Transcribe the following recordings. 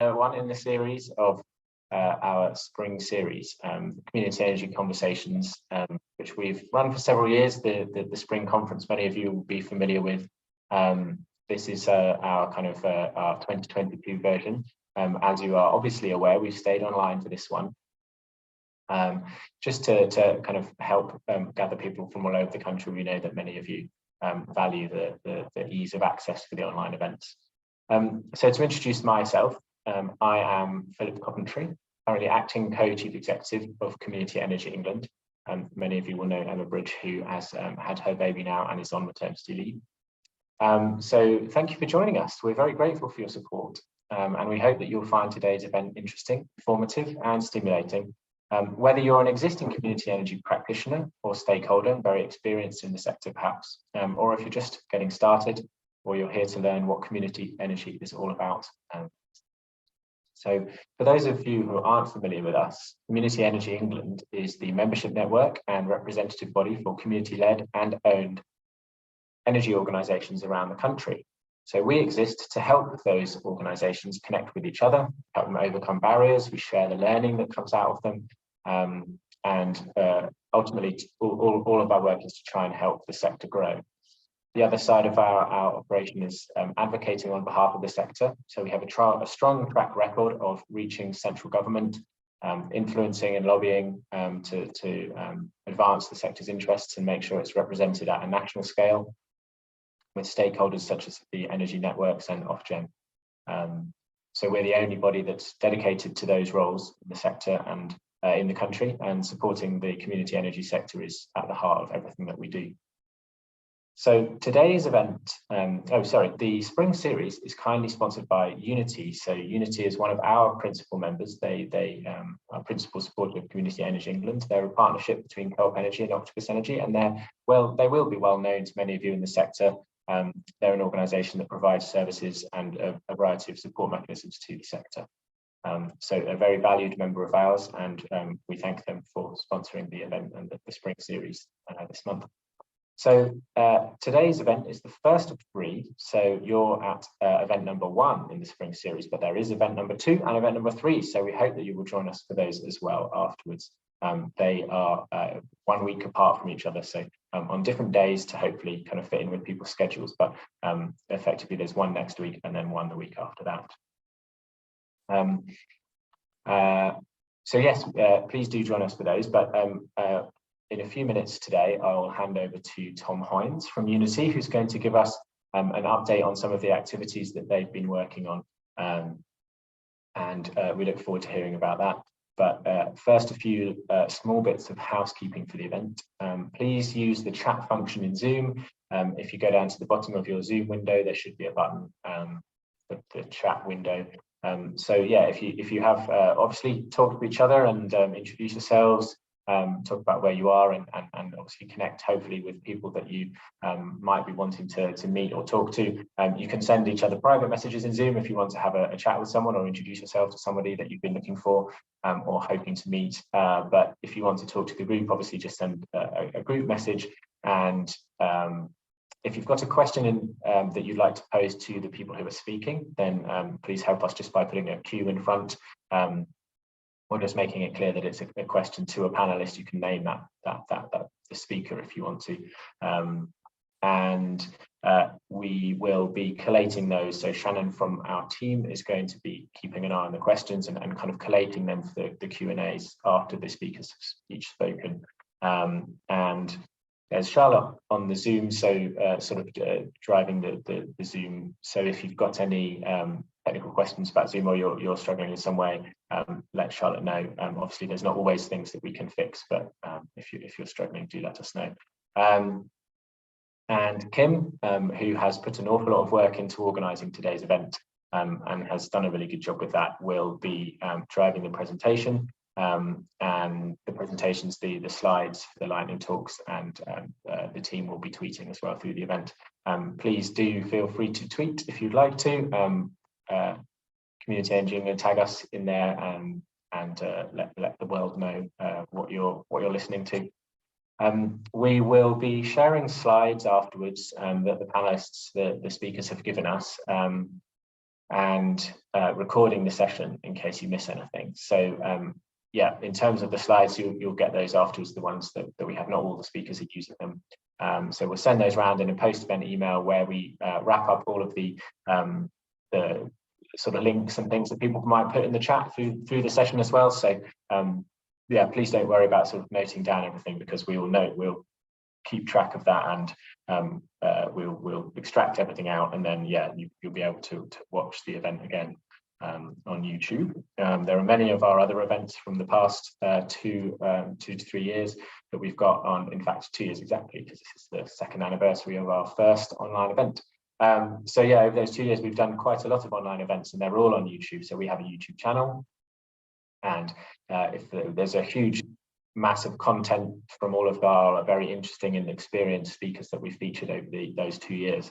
one in the series of our spring series, Community Energy Conversations, which we've run for several years. The spring conference, many of you will be familiar with. This is our kind of our 2022 version. As you are obviously aware, we've stayed online for this one, just to kind of help gather people from all over the country. We know that many of you value the ease of access for the online events. So to introduce myself, I am Philip Coventry, currently acting co-chief executive of Community Energy England. Many of you will know Emma Bridge, who has had her baby now and is on maternity leave. So thank you for joining us. We're very grateful for your support, and we hope that you'll find today's event interesting, informative and stimulating. Whether you're an existing community energy practitioner or stakeholder, very experienced in the sector perhaps, or if you're just getting started, or you're here to learn what community energy is all about. So for those of you who aren't familiar with us, Community Energy England is the membership network and representative body for community-led and owned energy organisations around the country. So we exist to help those organisations connect with each other, help them overcome barriers. We share the learning that comes out of them, and ultimately all of our work is to try and help the sector grow. The other side of our operation is advocating on behalf of the sector. So we have a strong track record of reaching central government, influencing and lobbying to advance the sector's interests and make sure it's represented at a national scale with stakeholders such as the energy networks and Ofgem. So we're the only body that's dedicated to those roles in the sector and in the country, and supporting the community energy sector is at the heart of everything that we do. So today's event, the spring series is kindly sponsored by Younity. So Younity is one of our principal members. They are principal supporter of Community Energy England. They're a partnership between Co-op Energy and Octopus Energy, and they will be well known to many of you in the sector. They're an organisation that provides services and a variety of support mechanisms to the sector. So a very valued member of ours, and we thank them for sponsoring the event and the spring series this month. So today's event is the first of 3. So you're at event number 1 in the spring series, but there is event number 2 and event number 3. So we hope that you will join us for those as well afterwards. They are 1 week apart from each other, so on different days to hopefully kind of fit in with people's schedules. But effectively, there's one next week and then one the week after that. So yes, please do join us for those. But in a few minutes today, I'll hand over to Tom Hines from Younity, who's going to give us an update on some of the activities that they've been working on. And we look forward to hearing about that. But first, a few small bits of housekeeping for the event. Please use the chat function in Zoom. If you go down to the bottom of your Zoom window, there should be a button, the chat window. So yeah, if you have, obviously talk to each other and introduce yourselves. Talk about where you are and obviously connect hopefully with people that you might be wanting to meet or talk to. You can send each other private messages in Zoom if you want to have a chat with someone or introduce yourself to somebody that you've been looking for or hoping to meet. But if you want to talk to the group, obviously just send a group message. And if you've got a question that you'd like to pose to the people who are speaking, then please help us just by putting a Q in front. Or just making it clear that it's a question to a panelist. You can name that the speaker if you want to, and we will be collating those. So Shannon from our team is going to be keeping an eye on the questions and kind of collating them for the Q&As after the speakers have each spoken. And there's Charlotte on the Zoom, so sort of driving the Zoom. So if you've got any technical questions about Zoom or you're struggling in some way, let Charlotte know. Obviously, there's not always things that we can fix, but if you're struggling, do let us know. And Kim, who has put an awful lot of work into organising today's event and has done a really good job with that, will be driving the presentation. And the presentations, the slides, the lightning talks, and the team will be tweeting as well through the event. Please do feel free to tweet if you'd like to. Community Energy and tag us in there and let the world know what you're listening to. We will be sharing slides afterwards that the panelists, the speakers have given us. and recording the session in case you miss anything. So yeah, in terms of the slides, you'll get those afterwards, the ones that we have. Not all the speakers are using them. So we'll send those around in a post-event email where we wrap up all of the sort of links and things that people might put in the chat through the session as well. So yeah, please don't worry about sort of noting down everything, because we'll keep track of that, and we'll extract everything out, and then yeah, you'll be able to watch the event again on YouTube. There are many of our other events from the past 2 to 3 years that we've got on, in fact 2 years exactly, because this is the 2nd anniversary of our first online event. So yeah, over those 2 years we've done quite a lot of online events, and they're all on YouTube. So we have a YouTube channel, and if there's a huge mass of content from all of our very interesting and experienced speakers that we've featured over those 2 years.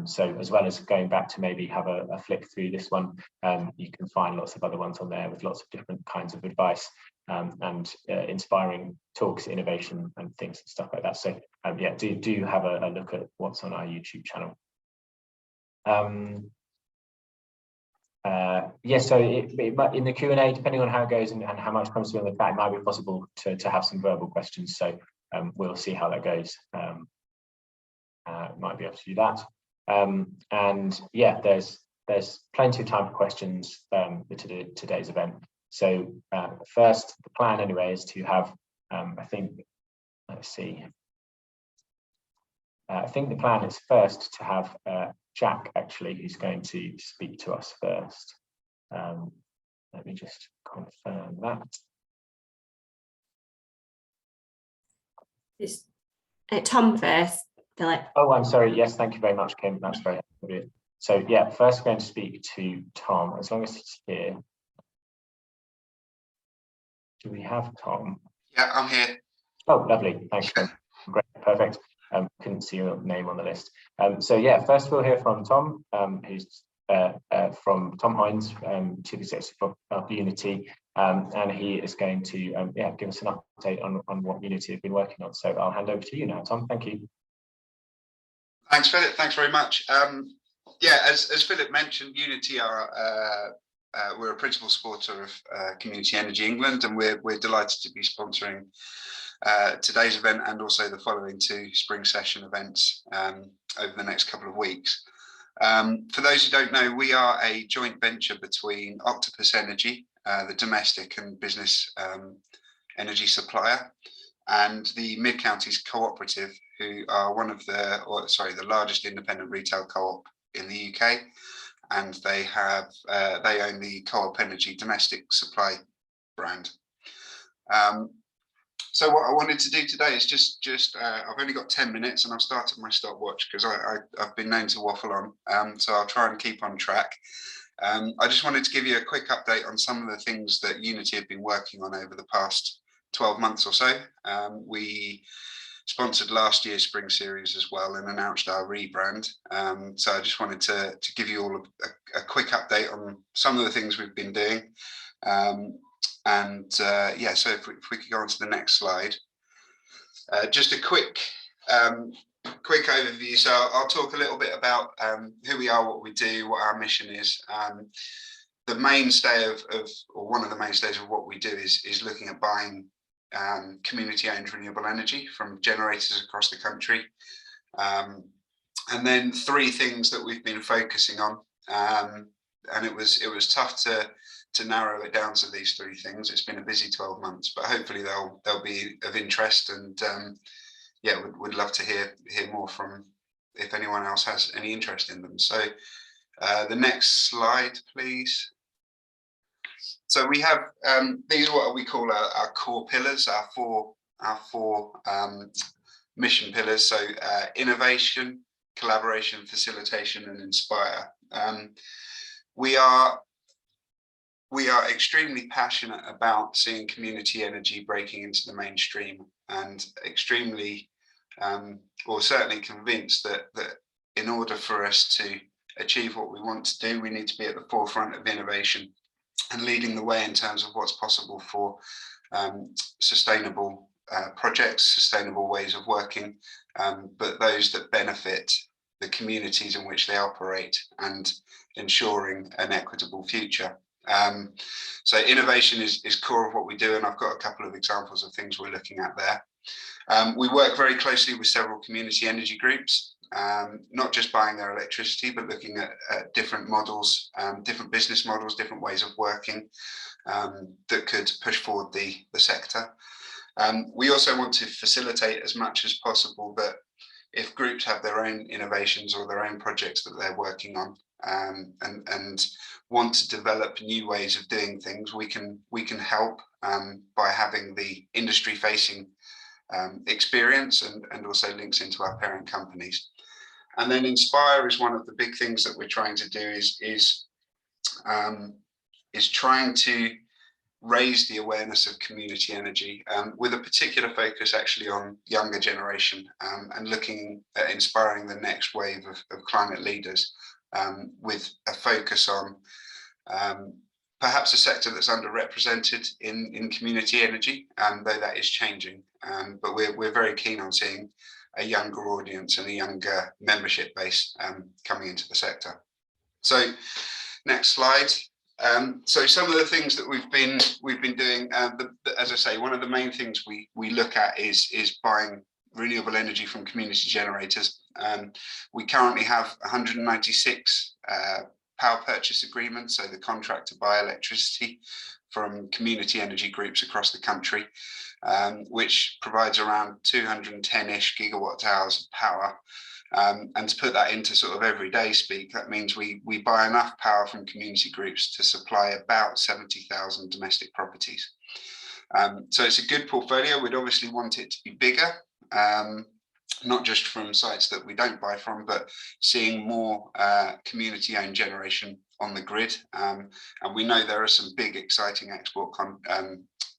So as well as going back to maybe have a flick through this one, you can find lots of other ones on there with lots of different kinds of advice and inspiring talks, innovation and things and stuff like that. So yeah, do have a look at what's on our YouTube channel. Yeah, so it might, in the Q&A, depending on how it goes and how much comes through on the chat, it might be possible to have some verbal questions. So we'll see how that goes. Might be able to do that. And yeah, there's plenty of time for questions for today's event. So first, the plan anyway is to have, I think, let's see. I think the plan is first to have Jack, actually, who's going to speak to us first. Let me just confirm that. It's Tom first, Philip. Oh, I'm sorry. Yes, thank you very much, Kim. That's very helpful. So yeah, first we're going to speak to Tom, as long as he's here. Do we have Tom? Yeah, I'm here. Oh, lovely. Thanks, Tom. Great, perfect. Couldn't see your name on the list. So yeah, first we'll hear from Tom, who's from Tom Hines, Chief Executive of Younity, and he is going to yeah, give us an update on what Younity have been working on. So I'll hand over to you now, Tom. Thank you. Thanks, Philip. Thanks very much. Yeah, as Philip mentioned, Younity are we're a principal supporter of Community Energy England, and we're delighted to be sponsoring today's event and also the following 2 spring session events over the next couple of weeks. For those who don't know, we are a joint venture between Octopus Energy, the domestic and business energy supplier, and the Mid-Counties Cooperative, who are one of the largest independent retail co-op in the UK, and they own the Co-op Energy domestic supply brand. So what I wanted to do today is just I've only got 10 minutes and I've started my stopwatch because I've been known to waffle on, so I'll try and keep on track. I just wanted to give you a quick update on some of the things that Younity have been working on over the past 12 months or so. We sponsored last year's spring series as well and announced our rebrand. So I just wanted to give you all a quick update on some of the things we've been doing. Yeah, so if we could go on to the next slide. Just a quick overview. So I'll talk a little bit about who we are, what we do, what our mission is. The mainstay or one of the mainstays of what we do is looking at buying community-owned renewable energy from generators across the country. And then 3 things that we've been focusing on, and it was tough to narrow it down to these 3 things. It's been a busy 12 months, but hopefully they'll be of interest, and yeah, would love to hear more from if anyone else has any interest in them. So the next slide, please. So we have these are what we call our core pillars, our four mission pillars. So innovation, collaboration, facilitation, and inspire. We are extremely passionate about seeing community energy breaking into the mainstream, and extremely, or certainly convinced that in order for us to achieve what we want to do, we need to be at the forefront of innovation and leading the way in terms of what's possible for sustainable projects, sustainable ways of working, but those that benefit the communities in which they operate and ensuring an equitable future. So innovation is core of what we do, and I've got a couple of examples of things we're looking at there. We work very closely with several community energy groups, not just buying their electricity, but looking at different models, different business models, different ways of working that could push forward the sector. We also want to facilitate as much as possible that if groups have their own innovations or their own projects that they're working on, and want to develop new ways of doing things, we can help by having the industry facing experience and also links into our parent companies. And then Inspire is one of the big things that we're trying to do is trying to raise the awareness of community energy with a particular focus actually on younger generation and looking at inspiring the next wave of climate leaders with a focus on perhaps a sector that's underrepresented in community energy, though that is changing. But we're very keen on seeing a younger audience and a younger membership base coming into the sector. So next slide. So some of the things that we've been doing, as I say, one of the main things we look at is buying renewable energy from community generators. We currently have 196 power purchase agreements, so the contract to buy electricity from community energy groups across the country, which provides around 210-ish gigawatt hours of power. And to put that into sort of everyday speak, that means we buy enough power from community groups to supply about 70,000 domestic properties. So it's a good portfolio. We'd obviously want it to be bigger, not just from sites that we don't buy from, but seeing more community-owned generation on the grid. And we know there are some big, exciting export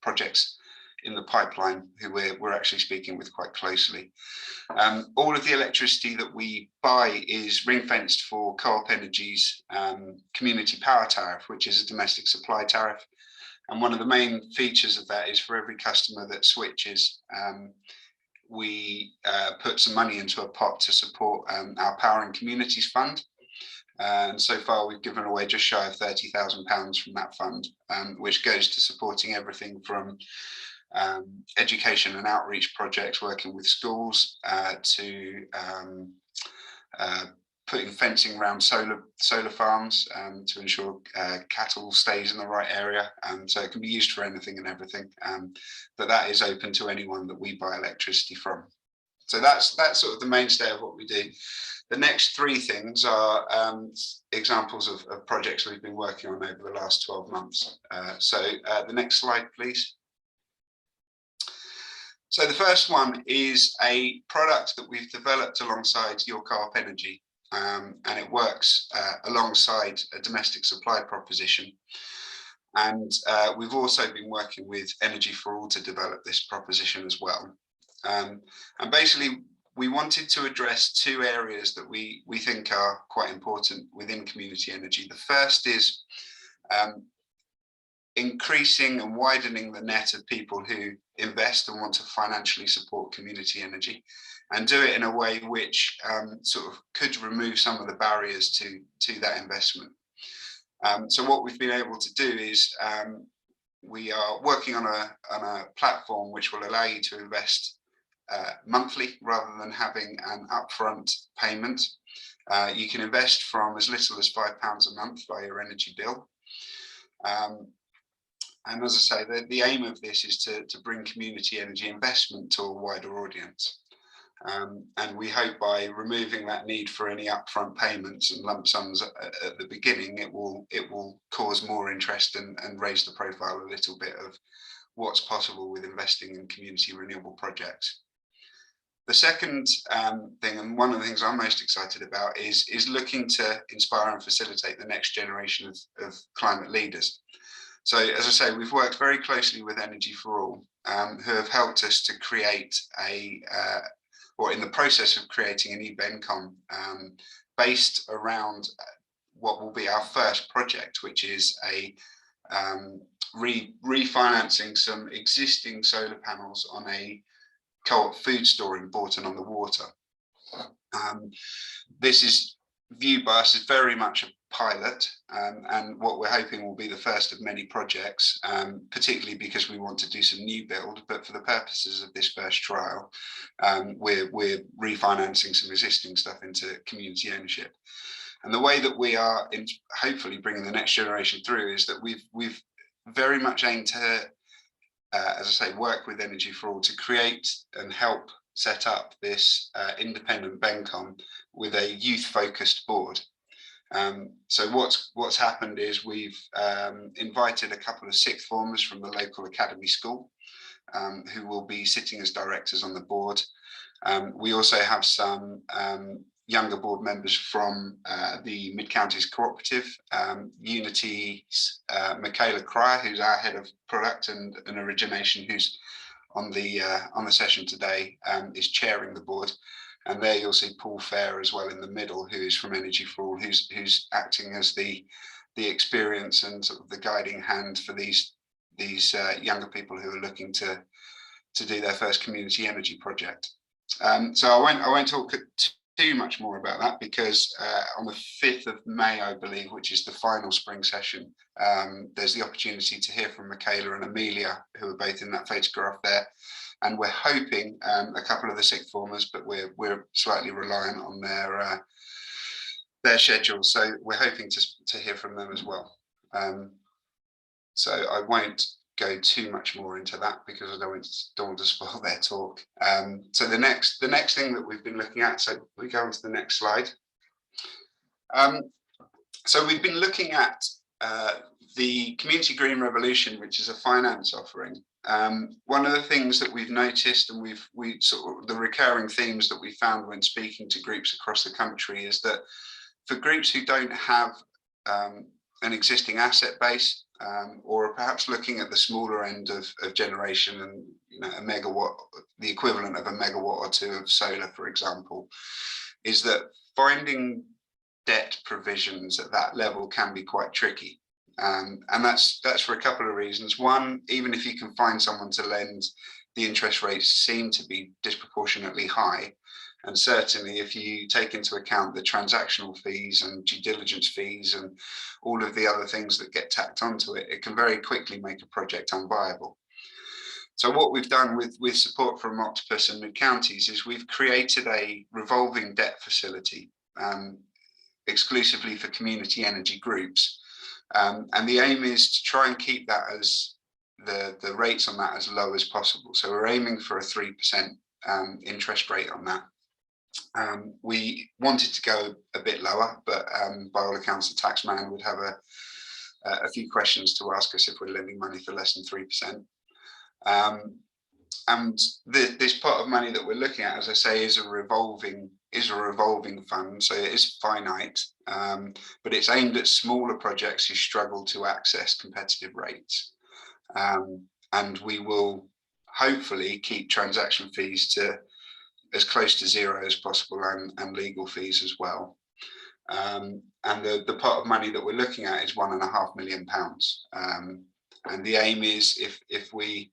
projects in the pipeline who we're actually speaking with quite closely. All of the electricity that we buy is ring-fenced for Co-op Energy's community power tariff, which is a domestic supply tariff. And one of the main features of that is for every customer that switches, we put some money into a pot to support our Power and Communities Fund. And so far we've given away just shy of £30,000 from that fund, which goes to supporting everything from education and outreach projects, working with schools, to putting fencing around solar farms to ensure cattle stays in the right area. So it can be used for anything and everything, but that is open to anyone that we buy electricity from. So that's sort of the mainstay of what we do. The next three things are examples of projects we've been working on over the last 12 months. So the next slide, please. So the first one is a product that we've developed alongside Your Co-op Energy, and it works alongside a domestic supply proposition. And we've also been working with Energy for All to develop this proposition as well. And basically, we wanted to address two areas that we think are quite important within community energy. The first is increasing and widening the net of people who invest and want to financially support community energy, and do it in a way which sort of could remove some of the barriers to that investment. So what we've been able to do is we are working on a platform which will allow you to invest monthly rather than having an upfront payment. You can invest from as little as £5 a month by your energy bill. And as I say, the aim of this is to bring community energy investment to a wider audience. And we hope by removing that need for any upfront payments and lump sums at the beginning, it will cause more interest and raise the profile a little bit of what's possible with investing in community renewable projects. The second thing, and one of the things I'm most excited about, is looking to inspire and facilitate the next generation of climate leaders. So as I say, we've worked very closely with Energy for All, who have helped us to create or in the process of creating an e-Bencom based around what will be our first project, which is a refinancing some existing solar panels on a Co-op food store in Bourton on the Water. This is viewed by us as very much a pilot, and what we're hoping will be the first of many projects, particularly because we want to do some new build, but for the purposes of this first trial, we're refinancing some existing stuff into community ownership. And the way that we are hopefully bringing the next generation through is that we've very much aimed to, as I say, work with Energy for All to create and help set up this independent BENCOM with a youth-focused board. So what's happened is we've invited a couple of sixth formers from the local academy school who will be sitting as directors on the board. We also have some younger board members from the Mid-Counties Cooperative, Unity's Michaela Cryer, who's our head of product and origination, who's on the session today, is chairing the board. And there you'll see Paul Fair as well in the middle, who is from Energy for All, who's acting as the experience and sort of the guiding hand for these younger people who are looking to do their first community energy project. So I won't talk too much more about that, because on the 5th of May, I believe, which is the final spring session, there's the opportunity to hear from Michaela and Amelia, who are both in that photograph there. And we're hoping a couple of the sixth formers, but we're slightly reliant on their schedule. So we're hoping to hear from them as well. So I won't go too much more into that because I don't want to spoil their talk. So the next thing that we've been looking at, so we go on to the next slide. So we've been looking at the Community Green Revolution, which is a finance offering. One of the things that we've noticed, and we sort of the recurring themes that we found when speaking to groups across the country, is that for groups who don't have an existing asset base, or perhaps looking at the smaller end of generation, and a megawatt, the equivalent of a megawatt or two of solar, for example, is that finding debt provisions at that level can be quite tricky. And that's for a couple of reasons. One, even if you can find someone to lend, the interest rates seem to be disproportionately high. And certainly if you take into account the transactional fees and due diligence fees and all of the other things that get tacked onto it, it can very quickly make a project unviable. So what we've done with support from Octopus and Mid-Counties is we've created a revolving debt facility exclusively for community energy groups. And the aim is to try and keep that as the rates on that as low as possible. So we're aiming for a 3% interest rate on that. We wanted to go a bit lower, but by all accounts, the tax man would have a few questions to ask us if we're lending money for less than 3%. And this pot of money that we're looking at, as I say, is a revolving fund, so it is finite, but it's aimed at smaller projects who struggle to access competitive rates. And we will hopefully keep transaction fees to as close to zero as possible, and legal fees as well. And the pot of money that we're looking at is £1.5 million. And the aim is if we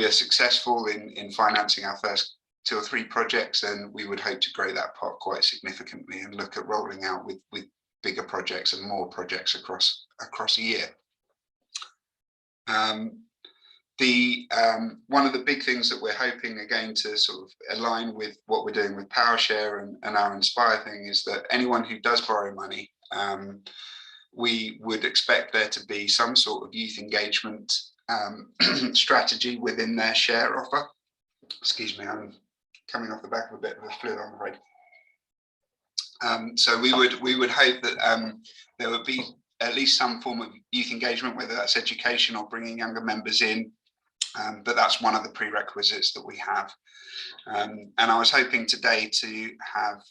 are successful in financing our first 2 or 3 projects, then we would hope to grow that pot quite significantly and look at rolling out with bigger projects and more projects across a year. One of the big things that we're hoping again to sort of align with what we're doing with PowerShare and our Inspire thing is that anyone who does borrow money, we would expect there to be some sort of youth engagement strategy within their share offer. Excuse me, I'm coming off the back of a bit of a flu, I'm afraid. So we would hope that there would be at least some form of youth engagement, whether that's education or bringing younger members in. But that's one of the prerequisites that we have. And I was hoping today to have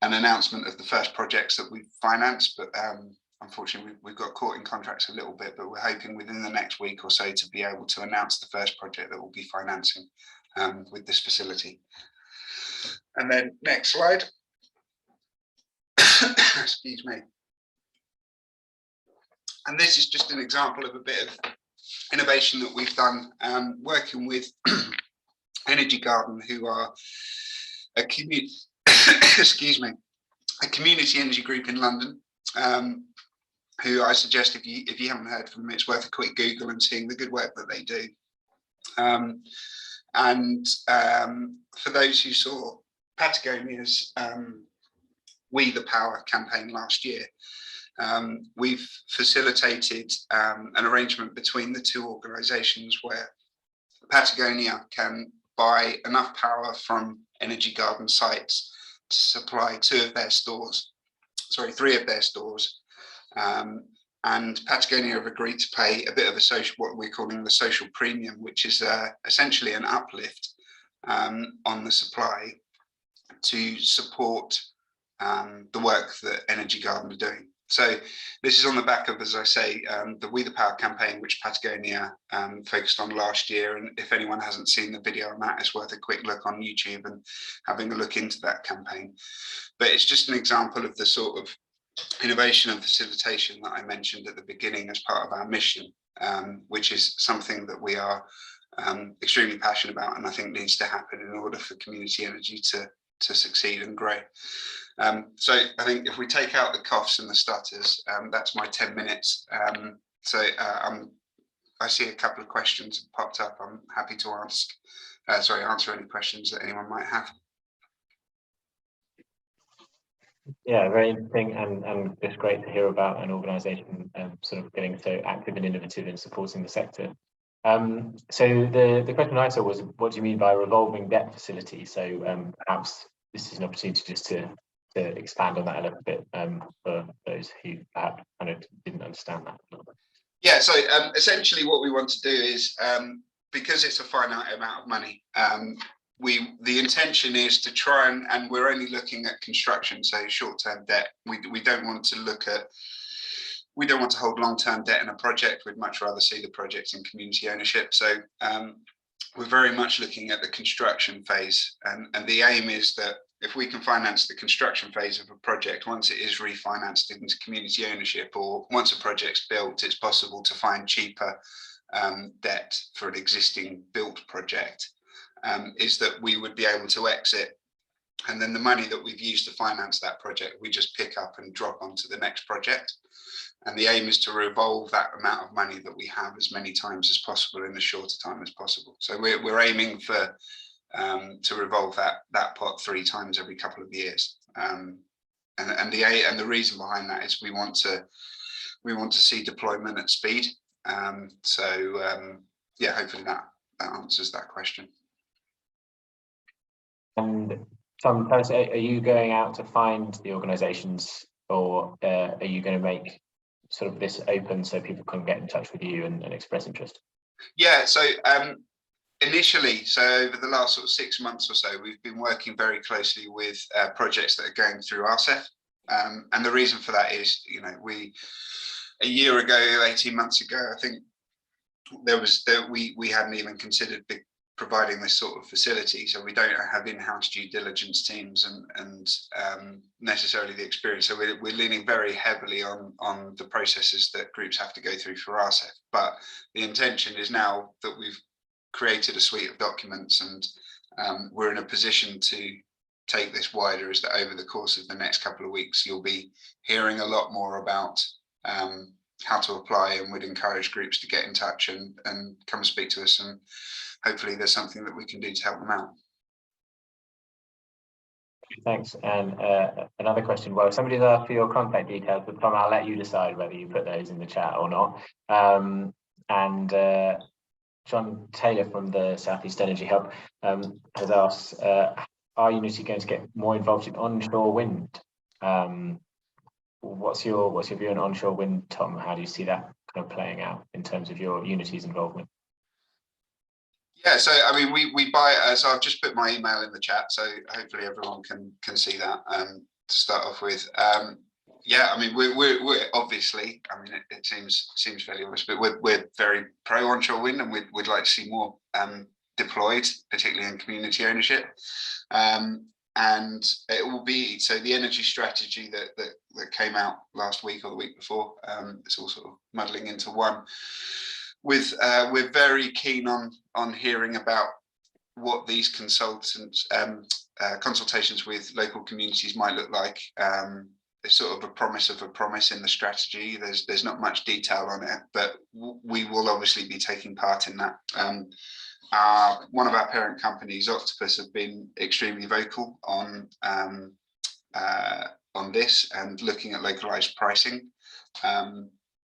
an announcement of the first projects that we've financed, but unfortunately we've got caught in contracts a little bit, but we're hoping within the next week or so to be able to announce the first project that we'll be financing with this facility. And then next slide. Excuse me. And this is just an example of a bit of innovation that we've done, working with Energy Garden, who are a community, excuse me, a community energy group in London. Who I suggest if you haven't heard from them, it's worth a quick Google and seeing the good work that they do. For those who saw Patagonia's We the Power campaign last year, we've facilitated an arrangement between the two organisations where Patagonia can buy enough power from Energy Garden sites to supply three of their stores. And Patagonia have agreed to pay a bit of a social, what we're calling the social premium, which is essentially an uplift on the supply to support the work that Energy Garden are doing. So this is on the back of, as I say, the We the Power campaign, which Patagonia focused on last year. And if anyone hasn't seen the video on that, it's worth a quick look on YouTube and having a look into that campaign. But it's just an example of the sort of innovation and facilitation that I mentioned at the beginning as part of our mission, which is something that we are extremely passionate about, and I think needs to happen in order for community energy to succeed and grow. So I think if we take out the coughs and the stutters, that's my 10 minutes. I see a couple of questions have popped up. I'm happy to answer any questions that anyone might have. Yeah, very interesting, and it's great to hear about an organisation sort of getting so active and innovative in supporting the sector. So the question I saw was, what do you mean by revolving debt facility? So perhaps this is an opportunity just to expand on that a little bit for those who perhaps kind of didn't understand that a little bit. Yeah, so essentially what we want to do is, because it's a finite amount of money, the intention is to try and we're only looking at construction, so short-term debt. We don't want to hold long-term debt in a project. We'd much rather see the project in community ownership. So we're very much looking at the construction phase, and the aim is that if we can finance the construction phase of a project, once it is refinanced into community ownership, or once a project's built, it's possible to find cheaper debt for an existing built project. Is that we would be able to exit, and then the money that we've used to finance that project, we just pick up and drop onto the next project. And the aim is to revolve that amount of money that we have as many times as possible in the shorter time as possible. So we're aiming for to revolve that pot 3 times every couple of years. And the reason behind that is we want to see deployment at speed. Yeah, hopefully that answers that question. And Tom, tell us, are you going out to find the organisations, or are you going to make sort of this open so people can get in touch with you and express interest? Yeah, so initially, so over the last sort of 6 months or so, we've been working very closely with projects that are going through C.H.E.E.S.E. And the reason for that is, you know, a year ago, 18 months ago, I think we hadn't even considered providing this sort of facility, so we don't have in-house due diligence teams and necessarily the experience. So we're leaning very heavily on the processes that groups have to go through for C.H.E.E.S.E. But the intention is now that we've created a suite of documents, and we're in a position to take this wider, is that over the course of the next couple of weeks, you'll be hearing a lot more about how to apply, and would encourage groups to get in touch and come speak to us, and hopefully there's something that we can do to help them out. Thanks. And another question, well, somebody's asked for your contact details, but Tom, I'll let you decide whether you put those in the chat or not. And John Taylor from the South East Energy Hub has asked, are Younity going to get more involved in onshore wind? What's your view on onshore wind, Tom? How do you see that kind of playing out in terms of your Younity's involvement? Yeah, so I mean, we buy. So I've just put my email in the chat, so hopefully everyone can see that. To start off with, yeah, I mean, we're obviously. I mean, it seems fairly obvious, but we're very pro onshore wind, and we'd like to see more deployed, particularly in community ownership. And it will be, so the energy strategy that came out last week or the week before, it's all sort of muddling into one. We're very keen on hearing about what these consultations with local communities might look like. There's sort of a promise in the strategy. There's not much detail on it, but we will obviously be taking part in that. One of our parent companies, Octopus, have been extremely vocal on this and looking at localized pricing.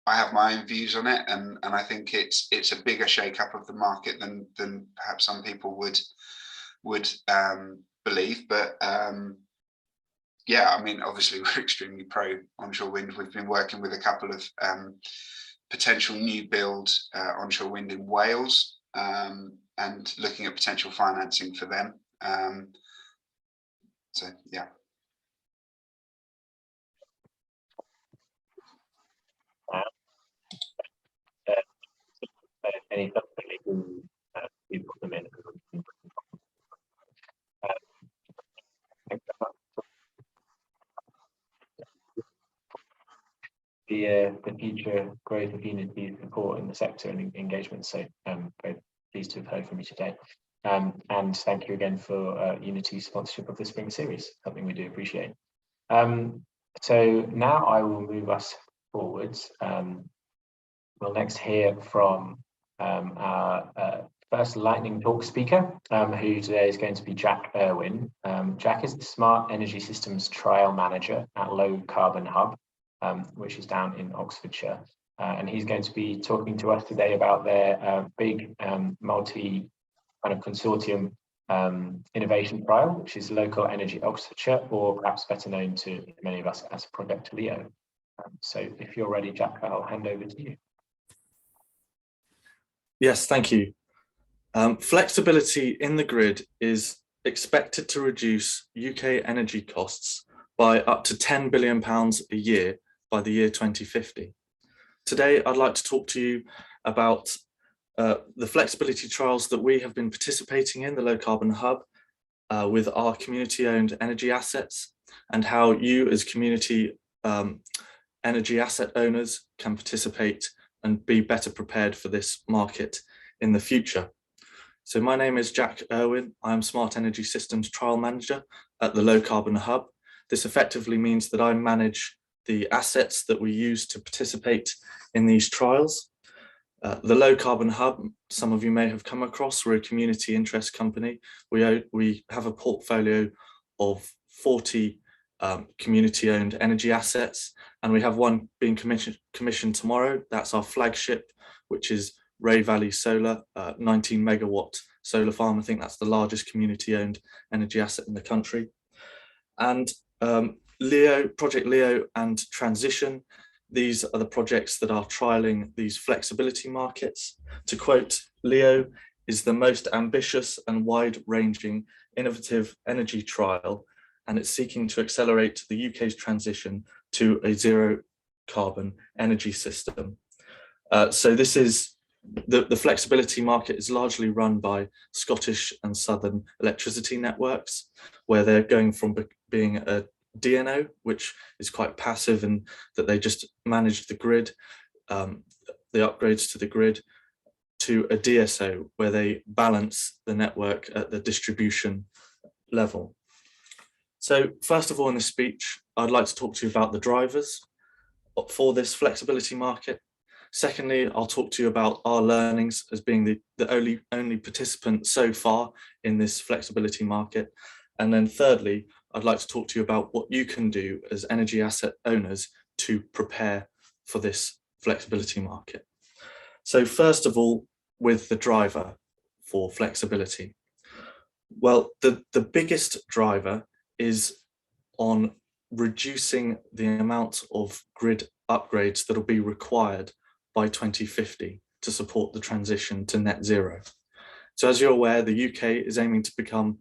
I have my own views on it, and I think it's a bigger shake-up of the market than perhaps some people would believe. But yeah, I mean, obviously we're extremely pro onshore wind. We've been working with a couple of potential new build onshore wind in Wales, and looking at potential financing for them. So yeah. Any we put them in. The future growth of Unity support in the sector and engagement. So very pleased to have heard from you today. And thank you again for Unity's sponsorship of the spring series, something we do appreciate. So now I will move us forwards. We'll next hear from our first lightning talk speaker, who today is going to be Jack Irwin. Jack is the Smart Energy Systems Trial Manager at Low Carbon Hub, which is down in Oxfordshire. And he's going to be talking to us today about their big multi kind of consortium innovation trial, which is Local Energy Oxfordshire, or perhaps better known to many of us as Project Leo. So if you're ready, Jack, I'll hand over to you. Yes, thank you. Flexibility in the grid is expected to reduce UK energy costs by up to £10 billion a year by the year 2050. Today, I'd like to talk to you about the flexibility trials that we have been participating in, the Low Carbon Hub, with our community-owned energy assets, and how you as community energy asset owners can participate and be better prepared for this market in the future. So my name is Jack Irwin. I'm Smart Energy Systems Trial Manager at the Low Carbon Hub. This effectively means that I manage the assets that we use to participate in these trials. The Low Carbon Hub, some of you may have come across, we're a community interest company. We have a portfolio of 40 community-owned energy assets, and we have one being commissioned tomorrow. That's our flagship, which is Ray Valley Solar, 19 megawatt solar farm. I think that's the largest community-owned energy asset in the country. And Project Leo and Transition, these are the projects that are trialling these flexibility markets. To quote, Leo is the most ambitious and wide-ranging innovative energy trial, and it's seeking to accelerate the UK's transition to a zero carbon energy system. So this is the flexibility market is largely run by Scottish and Southern electricity networks, where they're going from being a DNO, which is quite passive and that they just manage the grid, the upgrades to the grid, to a DSO, where they balance the network at the distribution level. So first of all, in this speech, I'd like to talk to you about the drivers for this flexibility market. Secondly, I'll talk to you about our learnings as being the only participant so far in this flexibility market. And then thirdly, I'd like to talk to you about what you can do as energy asset owners to prepare for this flexibility market. So first of all, with the driver for flexibility. Well, the biggest driver is on reducing the amount of grid upgrades that will be required by 2050 to support the transition to net zero. So as you're aware, the UK is aiming to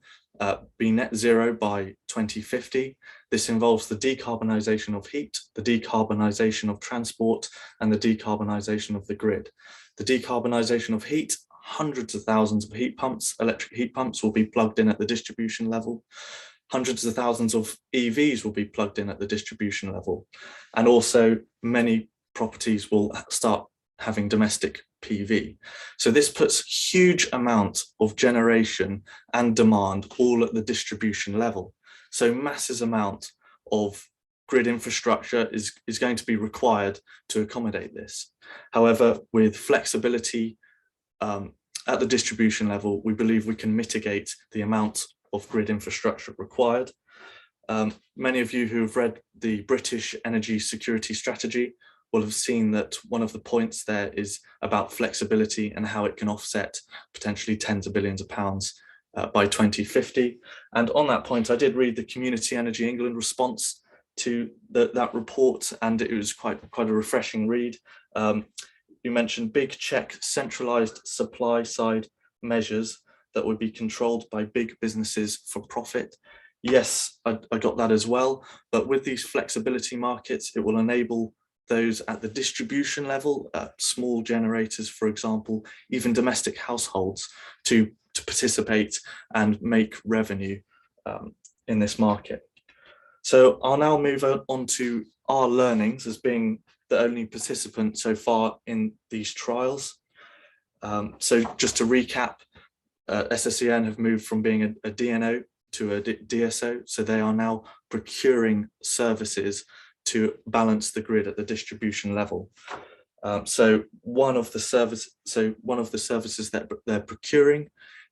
be net zero by 2050. This involves the decarbonisation of heat, the decarbonisation of transport, and the decarbonisation of the grid. The decarbonisation of heat, hundreds of thousands of heat pumps, electric heat pumps will be plugged in at the distribution level. Hundreds of thousands of EVs will be plugged in at the distribution level. And also many properties will start having domestic PV. So this puts huge amounts of generation and demand all at the distribution level. So massive amount of grid infrastructure is going to be required to accommodate this. However, with flexibility at the distribution level, we believe we can mitigate the amount of grid infrastructure required. Many of you who have read the British Energy Security Strategy will have seen that one of the points there is about flexibility and how it can offset potentially tens of billions of pounds by 2050. And on that point, I did read the Community Energy England response to that report, and it was quite a refreshing read. You mentioned big check centralized supply side measures that would be controlled by big businesses for profit. Yes, I got that as well. But with these flexibility markets, it will enable those at the distribution level, small generators, for example, even domestic households to participate and make revenue in this market. So I'll now move on to our learnings as being the only participant so far in these trials. So just to recap, SSEN have moved from being a DNO to a DSO, so they are now procuring services to balance the grid at the distribution level. So one of the services that they're procuring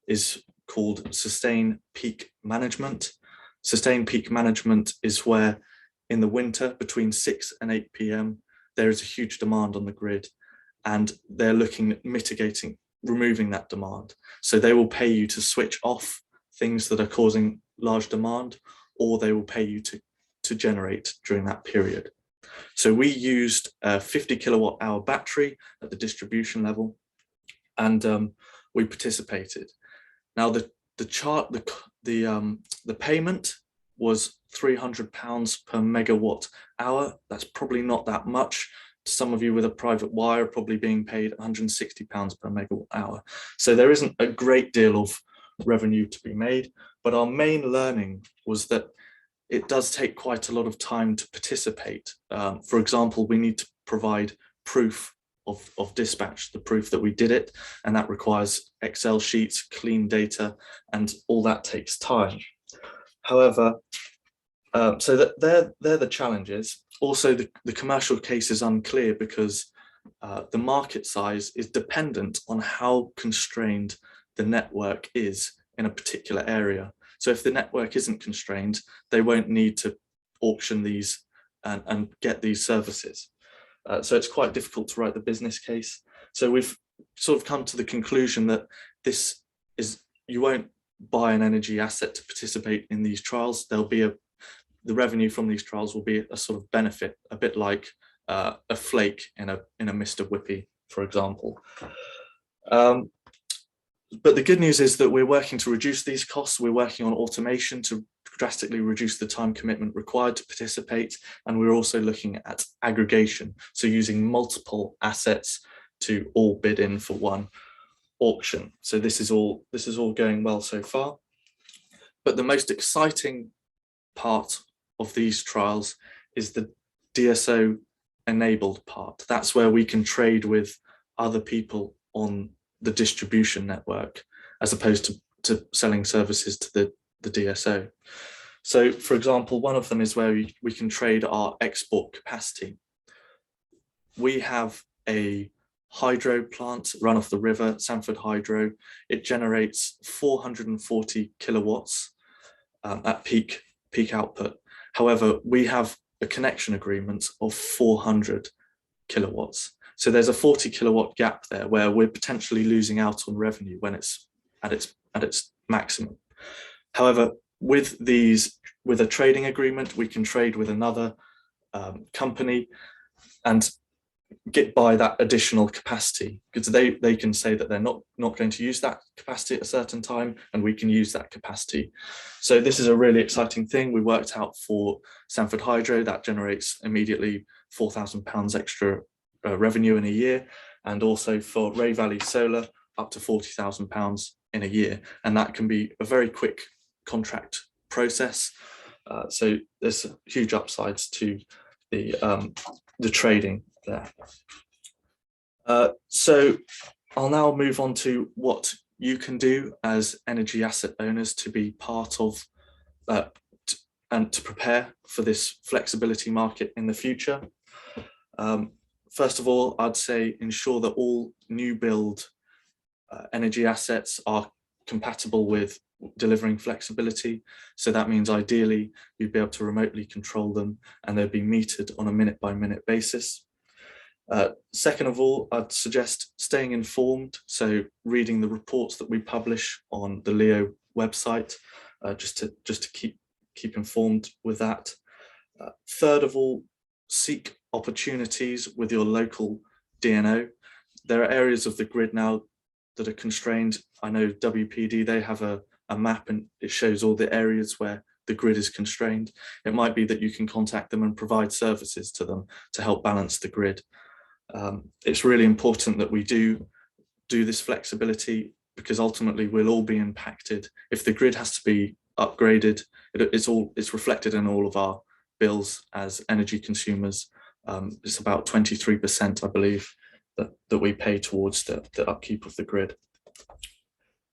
is called Sustained Peak Management. Sustained Peak Management is where in the winter between 6 and 8 p.m. there is a huge demand on the grid, and they're looking at removing that demand. So they will pay you to switch off things that are causing large demand, or they will pay you to generate during that period. So we used a 50 kilowatt hour battery at the distribution level, and we participated. Now the payment was £300 per megawatt hour. That's probably not that much. Some of you with a private wire are probably being paid £160 per megawatt hour. So there isn't a great deal of revenue to be made, but our main learning was that it does take quite a lot of time to participate. For example, we need to provide proof of dispatch, the proof that we did it, and that requires Excel sheets, clean data, and all that takes time. However, so that they're the challenges. Also, the commercial case is unclear because the market size is dependent on how constrained the network is in a particular area. So if the network isn't constrained, they won't need to auction these and get these services. So it's quite difficult to write the business case. So we've sort of come to the conclusion that you won't buy an energy asset to participate in these trials. The revenue from these trials will be a sort of benefit, a bit like a flake in a Mr. Whippy, for example. But the good news is that we're working to reduce these costs. We're working on automation to drastically reduce the time commitment required to participate. And we're also looking at aggregation. So using multiple assets to all bid in for one auction. So this is all going well so far. But the most exciting part of these trials is the DSO enabled part. That's where we can trade with other people on the distribution network, as opposed to selling services to the DSO. So for example, one of them is where we can trade our export capacity. We have a hydro plant run off the river, Sanford Hydro. It generates 440 kilowatts at peak output. However, we have a connection agreement of 400 kilowatts. So there's a 40 kilowatt gap there where we're potentially losing out on revenue when it's at its maximum. However, with a trading agreement, we can trade with another company and get by that additional capacity, because they can say that they're not going to use that capacity at a certain time, and we can use that capacity. So this is a really exciting thing. We worked out for Sanford Hydro that generates immediately £4,000 extra revenue in a year, and also for Ray Valley Solar up to £40,000 in a year, and that can be a very quick contract process. So there's huge upsides to the trading there. So I'll now move on to what you can do as energy asset owners to be part of and to prepare for this flexibility market in the future. First of all, I'd say ensure that all new build energy assets are compatible with delivering flexibility. So that means ideally you'd be able to remotely control them and they'd be metered on a minute-by-minute basis. Second of all, I'd suggest staying informed, so reading the reports that we publish on the Leo website, just to keep informed with that. Third of all, seek opportunities with your local DNO. There are areas of the grid now that are constrained. I know WPD, they have a map and it shows all the areas where the grid is constrained. It might be that you can contact them and provide services to them to help balance the grid. It's really important that we do this flexibility, because ultimately we'll all be impacted. If the grid has to be upgraded, it's reflected in all of our bills as energy consumers. It's about 23%, I believe, that we pay towards the upkeep of the grid.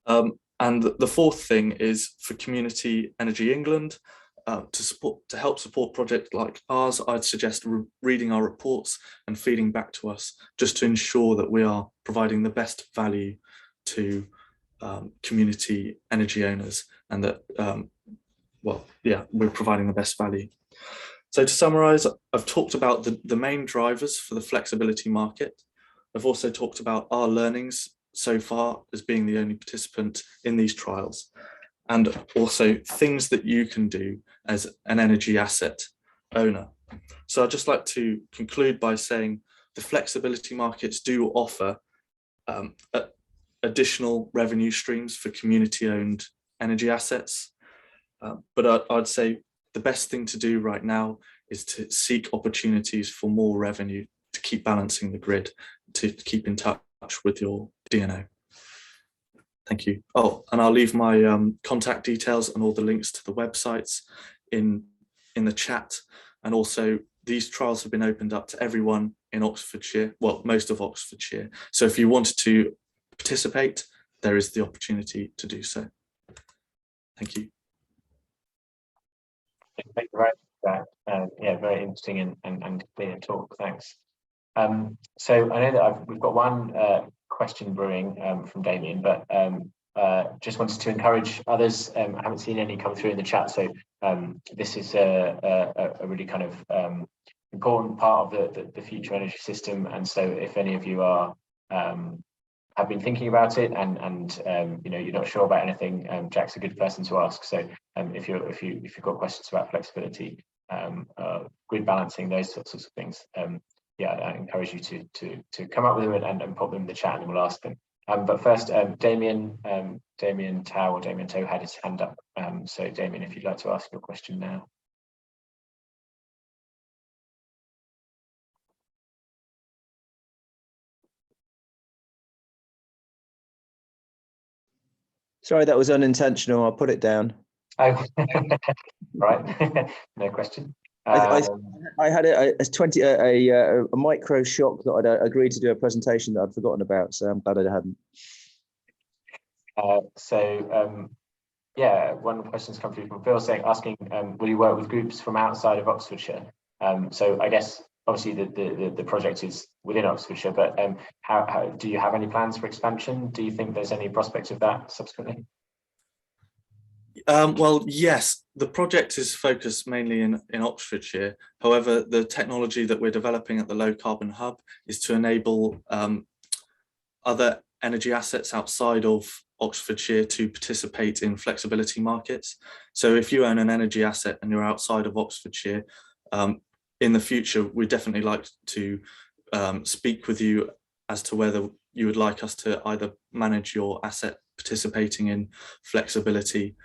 And the fourth thing is for Community Energy England, to help support projects like ours, I'd suggest reading our reports and feeding back to us, just to ensure that we are providing the best value to community energy owners, and that, we're providing the best value. So to summarize, I've talked about the main drivers for the flexibility market. I've also talked about our learnings so far as being the only participant in these trials, and also things that you can do as an energy asset owner. So I'd just like to conclude by saying the flexibility markets do offer additional revenue streams for community-owned energy assets. But I'd say the best thing to do right now is to seek opportunities for more revenue, to keep balancing the grid, to keep in touch with your DNO. Thank you. Oh, and I'll leave my contact details and all the links to the websites in the chat. And also, these trials have been opened up to everyone in Oxfordshire, well, most of Oxfordshire. So if you wanted to participate, there is the opportunity to do so. Thank you. Thank you very much for that. Yeah, very interesting and clear talk. Thanks. So I know that we've got one question brewing from Damien, but just wanted to encourage others. I haven't seen any come through in the chat, so this is a really kind of important part of the future energy system. And so if any of you are have been thinking about it and you're not sure about anything, Jack's a good person to ask. So if you've got questions about flexibility, grid balancing, those sorts of things, I encourage you to come up with them and pop them in the chat, and we'll ask them. But first, Damien Tao or Damien Toe had his hand up. So Damien, if you'd like to ask your question now. Sorry, that was unintentional. I'll put it down. Oh, right. No question. I had a micro shock that I'd agreed to do a presentation that I'd forgotten about, so I'm glad I hadn't. One of the questions come through from Phil asking, will you work with groups from outside of Oxfordshire? So I guess obviously the project is within Oxfordshire, but how do you have any plans for expansion? Do you think there's any prospect of that subsequently? Well, yes, the project is focused mainly in Oxfordshire. However, the technology that we're developing at the Low Carbon Hub is to enable other energy assets outside of Oxfordshire to participate in flexibility markets. So if you own an energy asset and you're outside of Oxfordshire, in the future, we'd definitely like to speak with you as to whether you would like us to either manage your asset participating in flexibility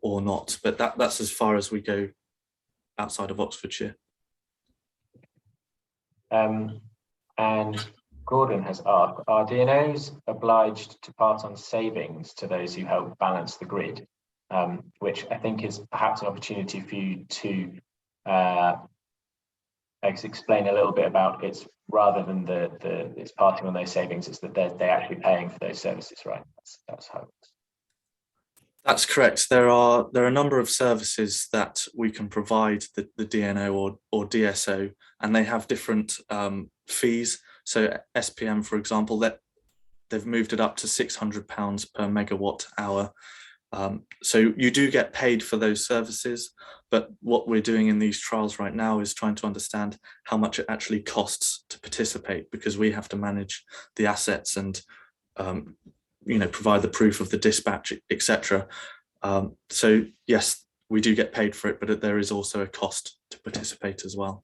or not, but that's as far as we go outside of Oxfordshire. And Gordon has asked, are DNOs obliged to pass on savings to those who help balance the grid? Which I think is perhaps an opportunity for you to explain a little bit about it's rather than it's passing on those savings, it's that they're actually paying for those services, right? That's how it works. That's correct. There are a number of services that we can provide the DNO or DSO, and they have different fees. So SPM, for example, that they've moved it up to £600 per megawatt hour. So you do get paid for those services, but what we're doing in these trials right now is trying to understand how much it actually costs to participate, because we have to manage the assets and provide the proof of the dispatch, etc. So yes, we do get paid for it, but there is also a cost to participate as well.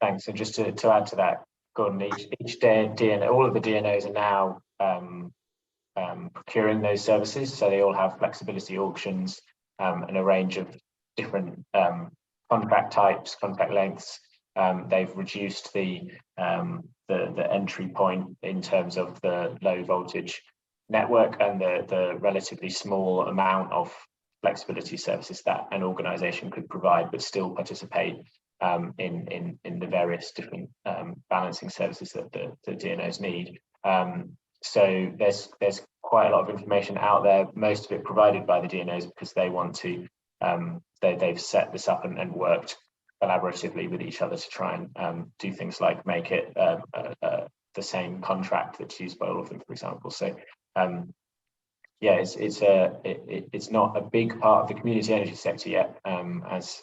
Thanks. And just to add to that, Gordon, each DNO, all of the DNOs are now procuring those services, so they all have flexibility auctions and a range of different contract types, contract lengths. They've reduced the entry point in terms of the low voltage network and the relatively small amount of flexibility services that an organisation could provide, but still participate in the various different balancing services that the DNOs need. So there's quite a lot of information out there, most of it provided by the DNOs because they want to, they've set this up and worked collaboratively with each other to try and do things like make it the same contract that's used by all of them, for example. So yeah, it's not a big part of the community energy sector yet, as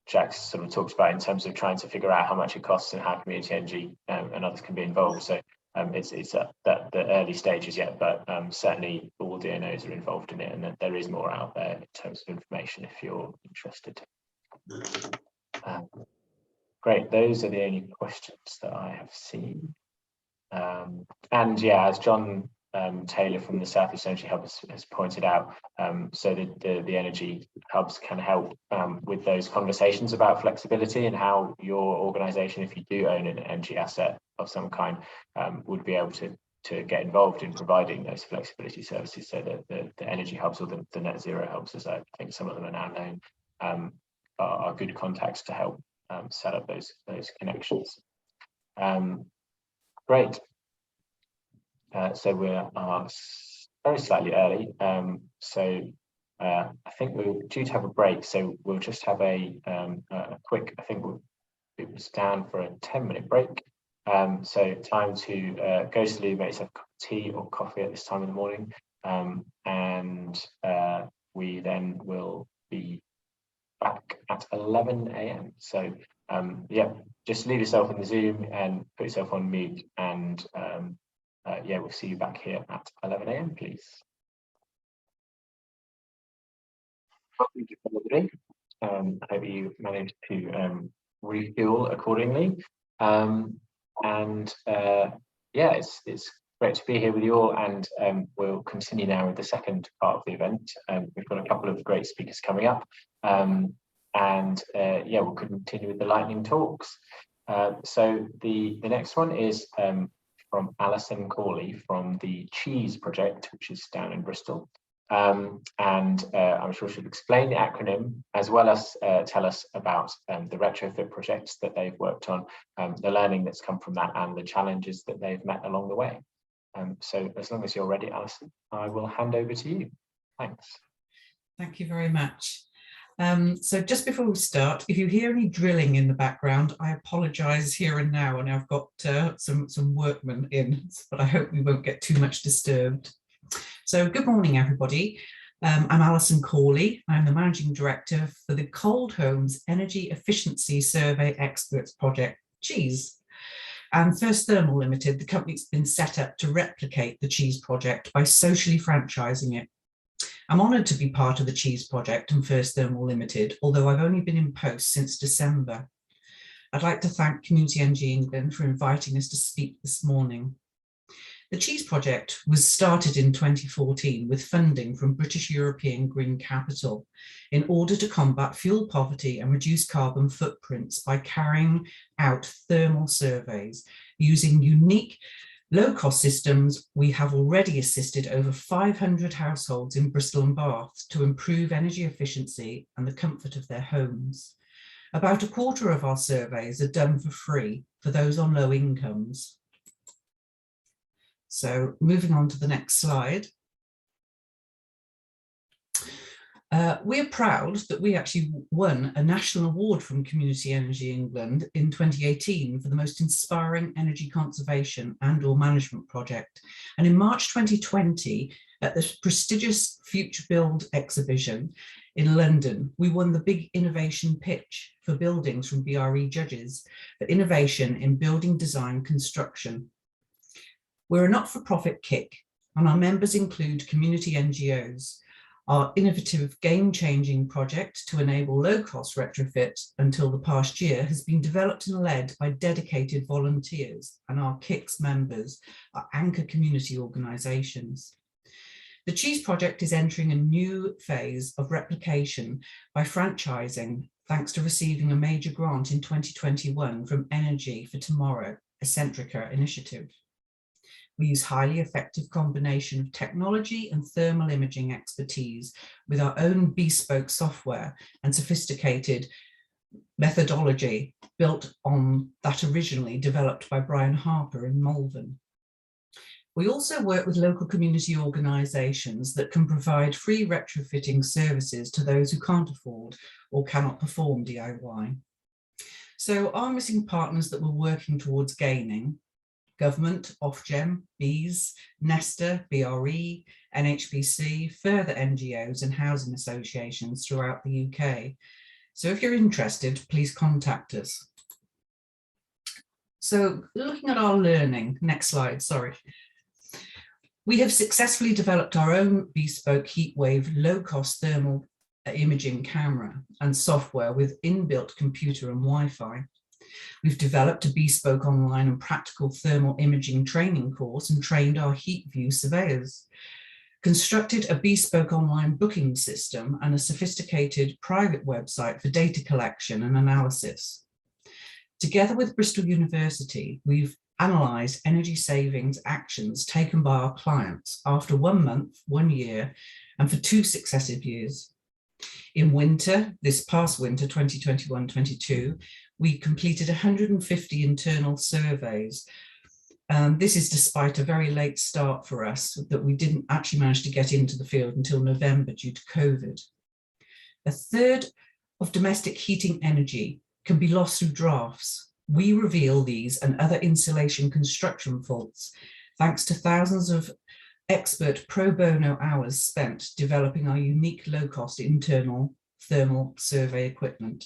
Jack sort of talks about in terms of trying to figure out how much it costs and how community energy and others can be involved. So it's at the early stages yet, but certainly all DNOs are involved in it, and there is more out there in terms of information if you're interested. Great, those are the only questions that I have seen. And yeah, as John Taylor from the South East Energy Hub has pointed out, so the energy hubs can help with those conversations about flexibility and how your organisation, if you do own an energy asset of some kind, would be able to get involved in providing those flexibility services. So the energy hubs, or the net zero hubs, as I think some of them are now known, are good contacts to help set up those connections. Great. So we are very slightly early. So I think we're due to have a break. So we'll just have a quick, I think it was down for a 10-minute break. So time to go to the loo, make yourself a cup of tea or coffee at this time of the morning. And we then will be back at 11 a.m. So yeah, just leave yourself in the Zoom and put yourself on mute, and yeah, we'll see you back here at 11 a.m, please. Welcome to everybody. I hope you managed to refuel accordingly. And yeah, it's great to be here with you all, and we'll continue now with the second part of the event. We've got a couple of great speakers coming up, and yeah, we'll continue with the lightning talks. So the next one is from Allison Cawley from the C.H.E.E.S.E project, which is down in Bristol. And I'm sure she'll explain the acronym as well as tell us about the retrofit projects that they've worked on, the learning that's come from that, and the challenges that they've met along the way. So as long as you're ready, Alison, I will hand over to you. Thanks. Thank you very much. So just before we start, if you hear any drilling in the background, I apologise here and now, and I've got some workmen in, but I hope we won't get too much disturbed. So good morning, everybody. I'm Allison Cawley. I'm the Managing Director for the Cold Homes Energy Efficiency Survey Experts Project, C.H.E.E.S.E. And First Thermal Limited, the company's been set up to replicate the C.H.E.E.S.E project by socially franchising it. I'm honoured to be part of the C.H.E.E.S.E project and First Thermal Limited, although I've only been in post since December. I'd like to thank Community Energy England for inviting us to speak this morning. The C.H.E.E.S.E project was started in 2014 with funding from British European Green Capital in order to combat fuel poverty and reduce carbon footprints by carrying out thermal surveys. Using unique low-cost systems, we have already assisted over 500 households in Bristol and Bath to improve energy efficiency and the comfort of their homes. About a quarter of our surveys are done for free for those on low incomes. So moving on to the next slide. We're proud that we actually won a national award from Community Energy England in 2018 for the most inspiring energy conservation and/or management project. And in March 2020, at the prestigious Future Build exhibition in London, we won the Big Innovation Pitch for buildings from BRE judges for innovation in building design construction. We're a not-for-profit KIC, and our members include community NGOs. Our innovative game-changing project to enable low-cost retrofit until the past year has been developed and led by dedicated volunteers, and our KIC's members are anchor community organisations. The C.H.E.E.S.E project is entering a new phase of replication by franchising, thanks to receiving a major grant in 2021 from Energy for Tomorrow, a Centrica initiative. We use highly effective combination of technology and thermal imaging expertise with our own bespoke software and sophisticated methodology built on that originally developed by Brian Harper in Malvern. We also work with local community organisations that can provide free retrofitting services to those who can't afford or cannot perform DIY. So our missing partners that we're working towards gaining: government, Ofgem, BEES, Nesta, BRE, NHBC, further NGOs and housing associations throughout the UK. So if you're interested, please contact us. So looking at our learning, next slide, sorry. We have successfully developed our own bespoke heatwave low-cost thermal imaging camera and software with inbuilt computer and Wi-Fi. We've developed a bespoke online and practical thermal imaging training course and trained our HeatView surveyors, constructed a bespoke online booking system and a sophisticated private website for data collection and analysis. Together with Bristol University, we've analysed energy savings actions taken by our clients after 1 month, 1 year, and for 2 successive years. In winter, this past winter, 2021-22, we completed 150 internal surveys. This is despite a very late start for us, that we didn't actually manage to get into the field until November due to COVID. A third of domestic heating energy can be lost through drafts. We reveal these and other insulation construction faults thanks to thousands of expert pro bono hours spent developing our unique low-cost internal thermal survey equipment.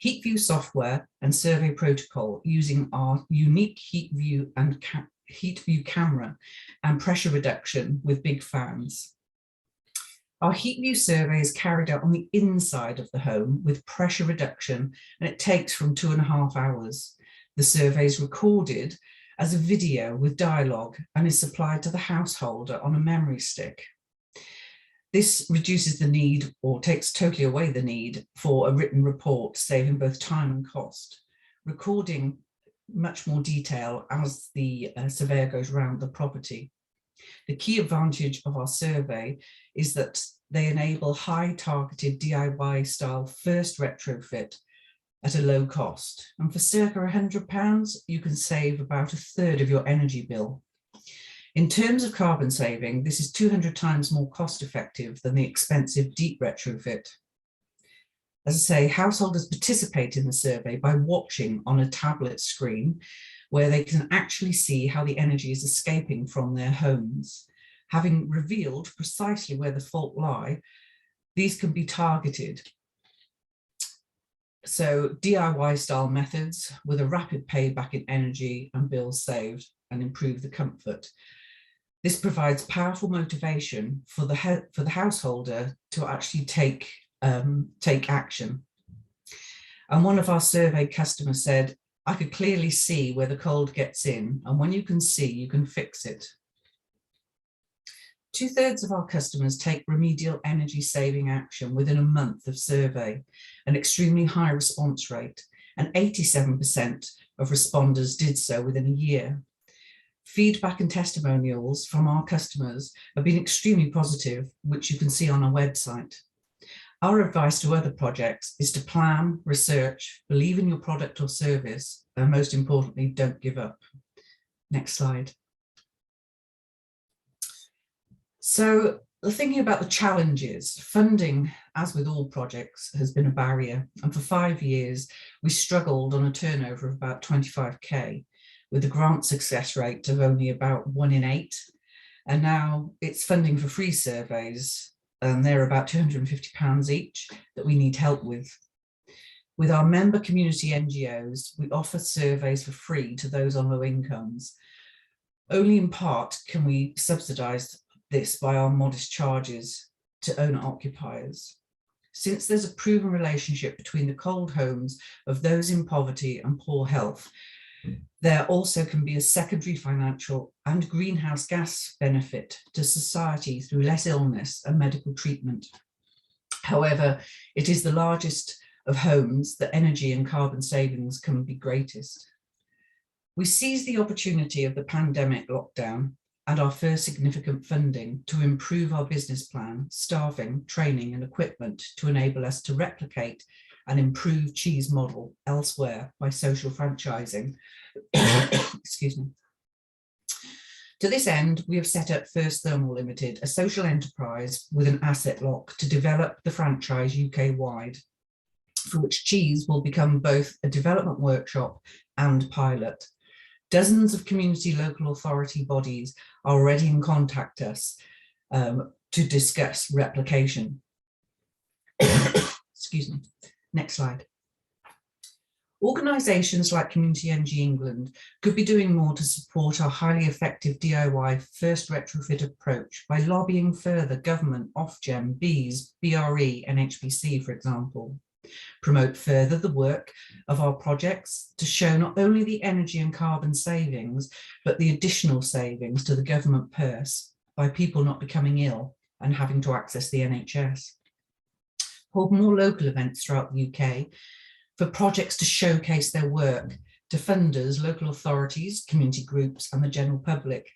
HeatView software and survey protocol using our unique HeatView and HeatView camera and pressure reduction with big fans. Our HeatView survey is carried out on the inside of the home with pressure reduction, and it takes from 2.5 hours. The survey is recorded as a video with dialogue and is supplied to the householder on a memory stick. This reduces the need, or takes totally away the need, for a written report, saving both time and cost, recording much more detail as the surveyor goes around the property. The key advantage of our survey is that they enable high targeted DIY style first retrofit at a low cost. And for circa £100, you can save about 1/3 of your energy bill. In terms of carbon saving, this is 200 times more cost effective than the expensive deep retrofit. As I say, householders participate in the survey by watching on a tablet screen where they can actually see how the energy is escaping from their homes. Having revealed precisely where the fault lie, these can be targeted. So DIY style methods with a rapid payback in energy and bills saved and improve the comfort. This provides powerful motivation for the householder to actually take action. And one of our survey customers said, "I could clearly see where the cold gets in, and when you can see, you can fix it." 2/3 of our customers take remedial energy saving action within a month of survey, an extremely high response rate, and 87% of responders did so within a year. Feedback and testimonials from our customers have been extremely positive, which you can see on our website. Our advice to other projects is to plan, research, believe in your product or service, and most importantly, don't give up. Next slide. So thinking about the challenges, funding, as with all projects, has been a barrier. And for 5 years, we struggled on a turnover of about 25k, with a grant success rate of only about 1 in 8. And now it's funding for free surveys, and they're about £250 each that we need help with. With our member community NGOs, we offer surveys for free to those on low incomes. Only in part can we subsidise this by our modest charges to owner occupiers. Since there's a proven relationship between the cold homes of those in poverty and poor health, there also can be a secondary financial and greenhouse gas benefit to society through less illness and medical treatment. However, it is the largest of homes that energy and carbon savings can be greatest. We seized the opportunity of the pandemic lockdown and our first significant funding to improve our business plan, staffing, training and equipment to enable us to replicate and improve C.H.E.E.S.E model elsewhere by social franchising. Excuse me. To this end, we have set up First Thermal Limited, a social enterprise with an asset lock to develop the franchise UK-wide, for which C.H.E.E.S.E will become both a development workshop and pilot. Dozens of community local authority bodies are already in contact us to discuss replication. Excuse me. Next slide. Organisations like Community Energy England could be doing more to support our highly effective DIY first retrofit approach by lobbying further government, Ofgem, BEES, BRE and HBC, for example. Promote further the work of our projects to show not only the energy and carbon savings, but the additional savings to the government purse by people not becoming ill and having to access the NHS. Hold more local events throughout the UK for projects to showcase their work to funders, local authorities, community groups and the general public.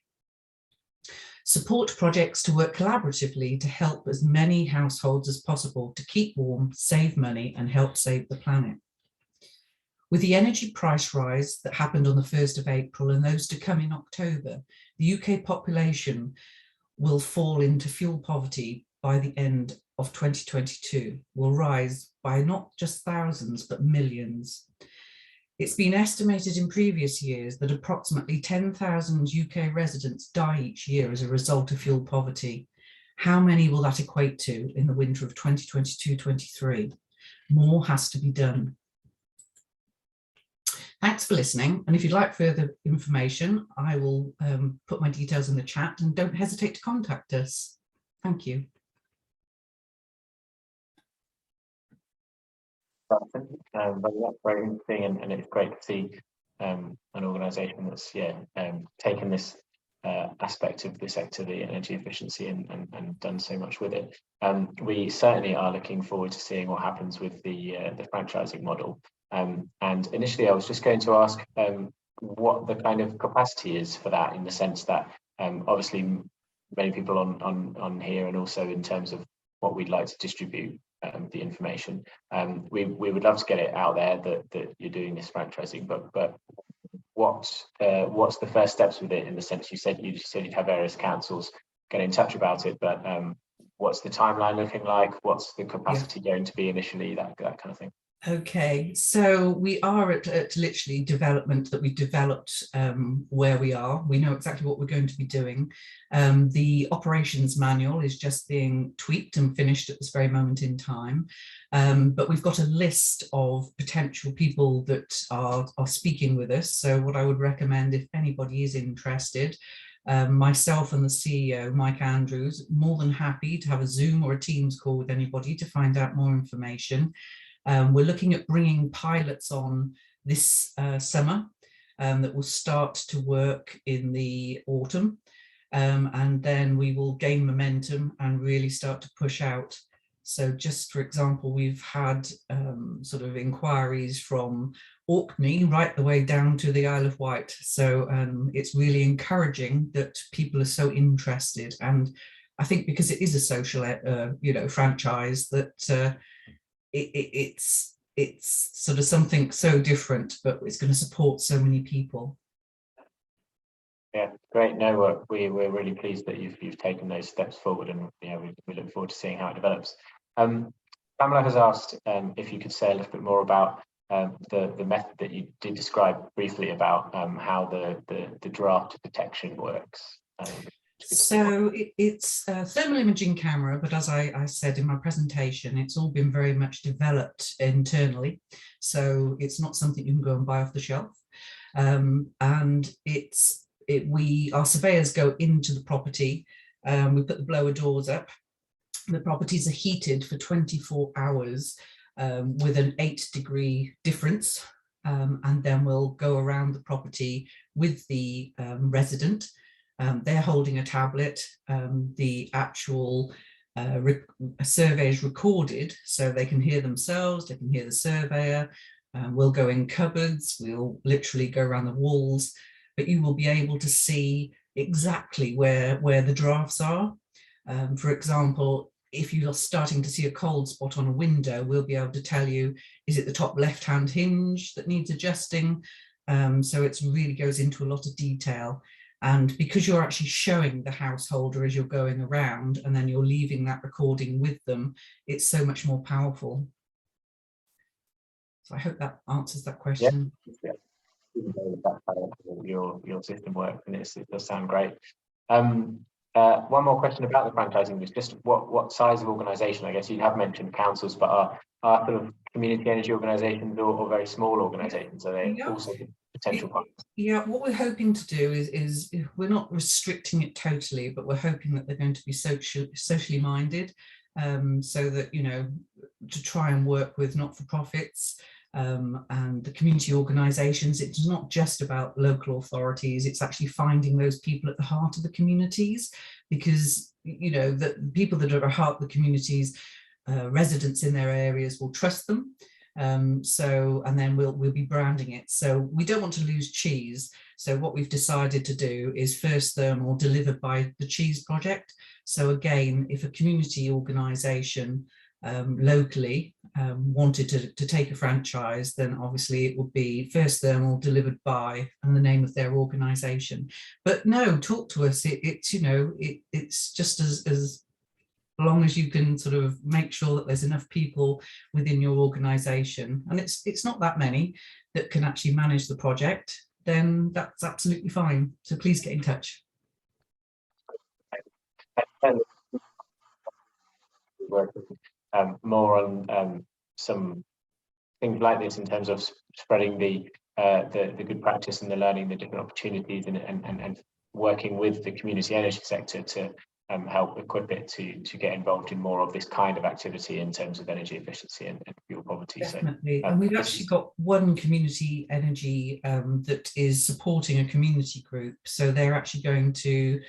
Support projects to work collaboratively to help as many households as possible to keep warm, save money and help save the planet. With the energy price rise that happened on the 1st of April and those to come in October, the UK population will fall into fuel poverty by the end of 2022, will rise by not just thousands, but millions. It's been estimated in previous years that approximately 10,000 UK residents die each year as a result of fuel poverty. How many will that equate to in the winter of 2022-23? More has to be done. Thanks for listening. And if you'd like further information, I will put my details in the chat and don't hesitate to contact us. Thank you. That's very interesting, and it's great to see an organisation that's taken this aspect of the sector, the energy efficiency, and done so much with it. We certainly are looking forward to seeing what happens with the franchising model. And initially, I was just going to ask what the kind of capacity is for that, in the sense that obviously many people on here, and also in terms of what we'd like to distribute the information. We would love to get it out there that you're doing this franchising, but what's the first steps with it, in the sense you said you'd have various councils get in touch about it, but what's the timeline looking like? What's the capacity going to be initially, that kind of thing? Okay, so we are at literally development, that we've developed where we are. We know exactly what we're going to be doing. The operations manual is just being tweaked and finished at this very moment in time. But we've got a list of potential people that are speaking with us. So what I would recommend, if anybody is interested, myself and the CEO, Mike Andrews, more than happy to have a Zoom or a Teams call with anybody to find out more information. We're looking at bringing pilots on this summer that will start to work in the autumn, and then we will gain momentum and really start to push out. So just for example, we've had sort of inquiries from Orkney right the way down to the Isle of Wight. So it's really encouraging that people are so interested, and I think because it is a social, franchise, that it's sort of something so different, but it's going to support so many people. Yeah, great. No, we're really pleased that you've taken those steps forward, and we look forward to seeing how it develops. Pamela has asked if you could say a little bit more about the method that you did describe briefly about how the draft detection works. So it's a thermal imaging camera, but as I said in my presentation, it's all been very much developed internally. So it's not something you can go and buy off the shelf. And our surveyors go into the property, we put the blower doors up. The properties are heated for 24 hours with an 8-degree difference. And then we'll go around the property with the resident. They're holding a tablet. The actual survey is recorded, so they can hear themselves, they can hear the surveyor. We'll go in cupboards, we'll literally go around the walls, but you will be able to see exactly where the drafts are. For example, if you're starting to see a cold spot on a window, we'll be able to tell you, is it the top left-hand hinge that needs adjusting? So it really goes into a lot of detail. And because you're actually showing the householder as you're going around, and then you're leaving that recording with them, it's so much more powerful. So I hope that answers that question. Yeah. That's how your system works, and it does sound great. One more question about the franchising was just what size of organisation? I guess you have mentioned councils, but are sort of community energy organisations or very small organisations, are they also potential partners? Yeah, what we're hoping to do is we're not restricting it totally, but we're hoping that they're going to be socially minded, so that, to try and work with not-for-profits and the community organisations. It's not just about local authorities, it's actually finding those people at the heart of the communities, because the people that are at the heart of the communities, residents in their areas will trust them. And then we'll be branding it. So we don't want to lose C.H.E.E.S.E. So what we've decided to do is first thermal delivered by the C.H.E.E.S.E. project. So again, if a community organisation locally wanted to take a franchise, then obviously it would be first thermal delivered by and the name of their organisation. But no, talk to us. It's just as long as you can sort of make sure that there's enough people within your organisation, and it's not that many that can actually manage the project, then that's absolutely fine. So please get in touch. More on some things like this in terms of spreading the good practice and the learning, the different opportunities, and working with the community energy sector to help equip it to get involved in more of this kind of activity in terms of energy efficiency and fuel poverty. Definitely. And we've actually got one community energy that is supporting a community group. So they're actually going to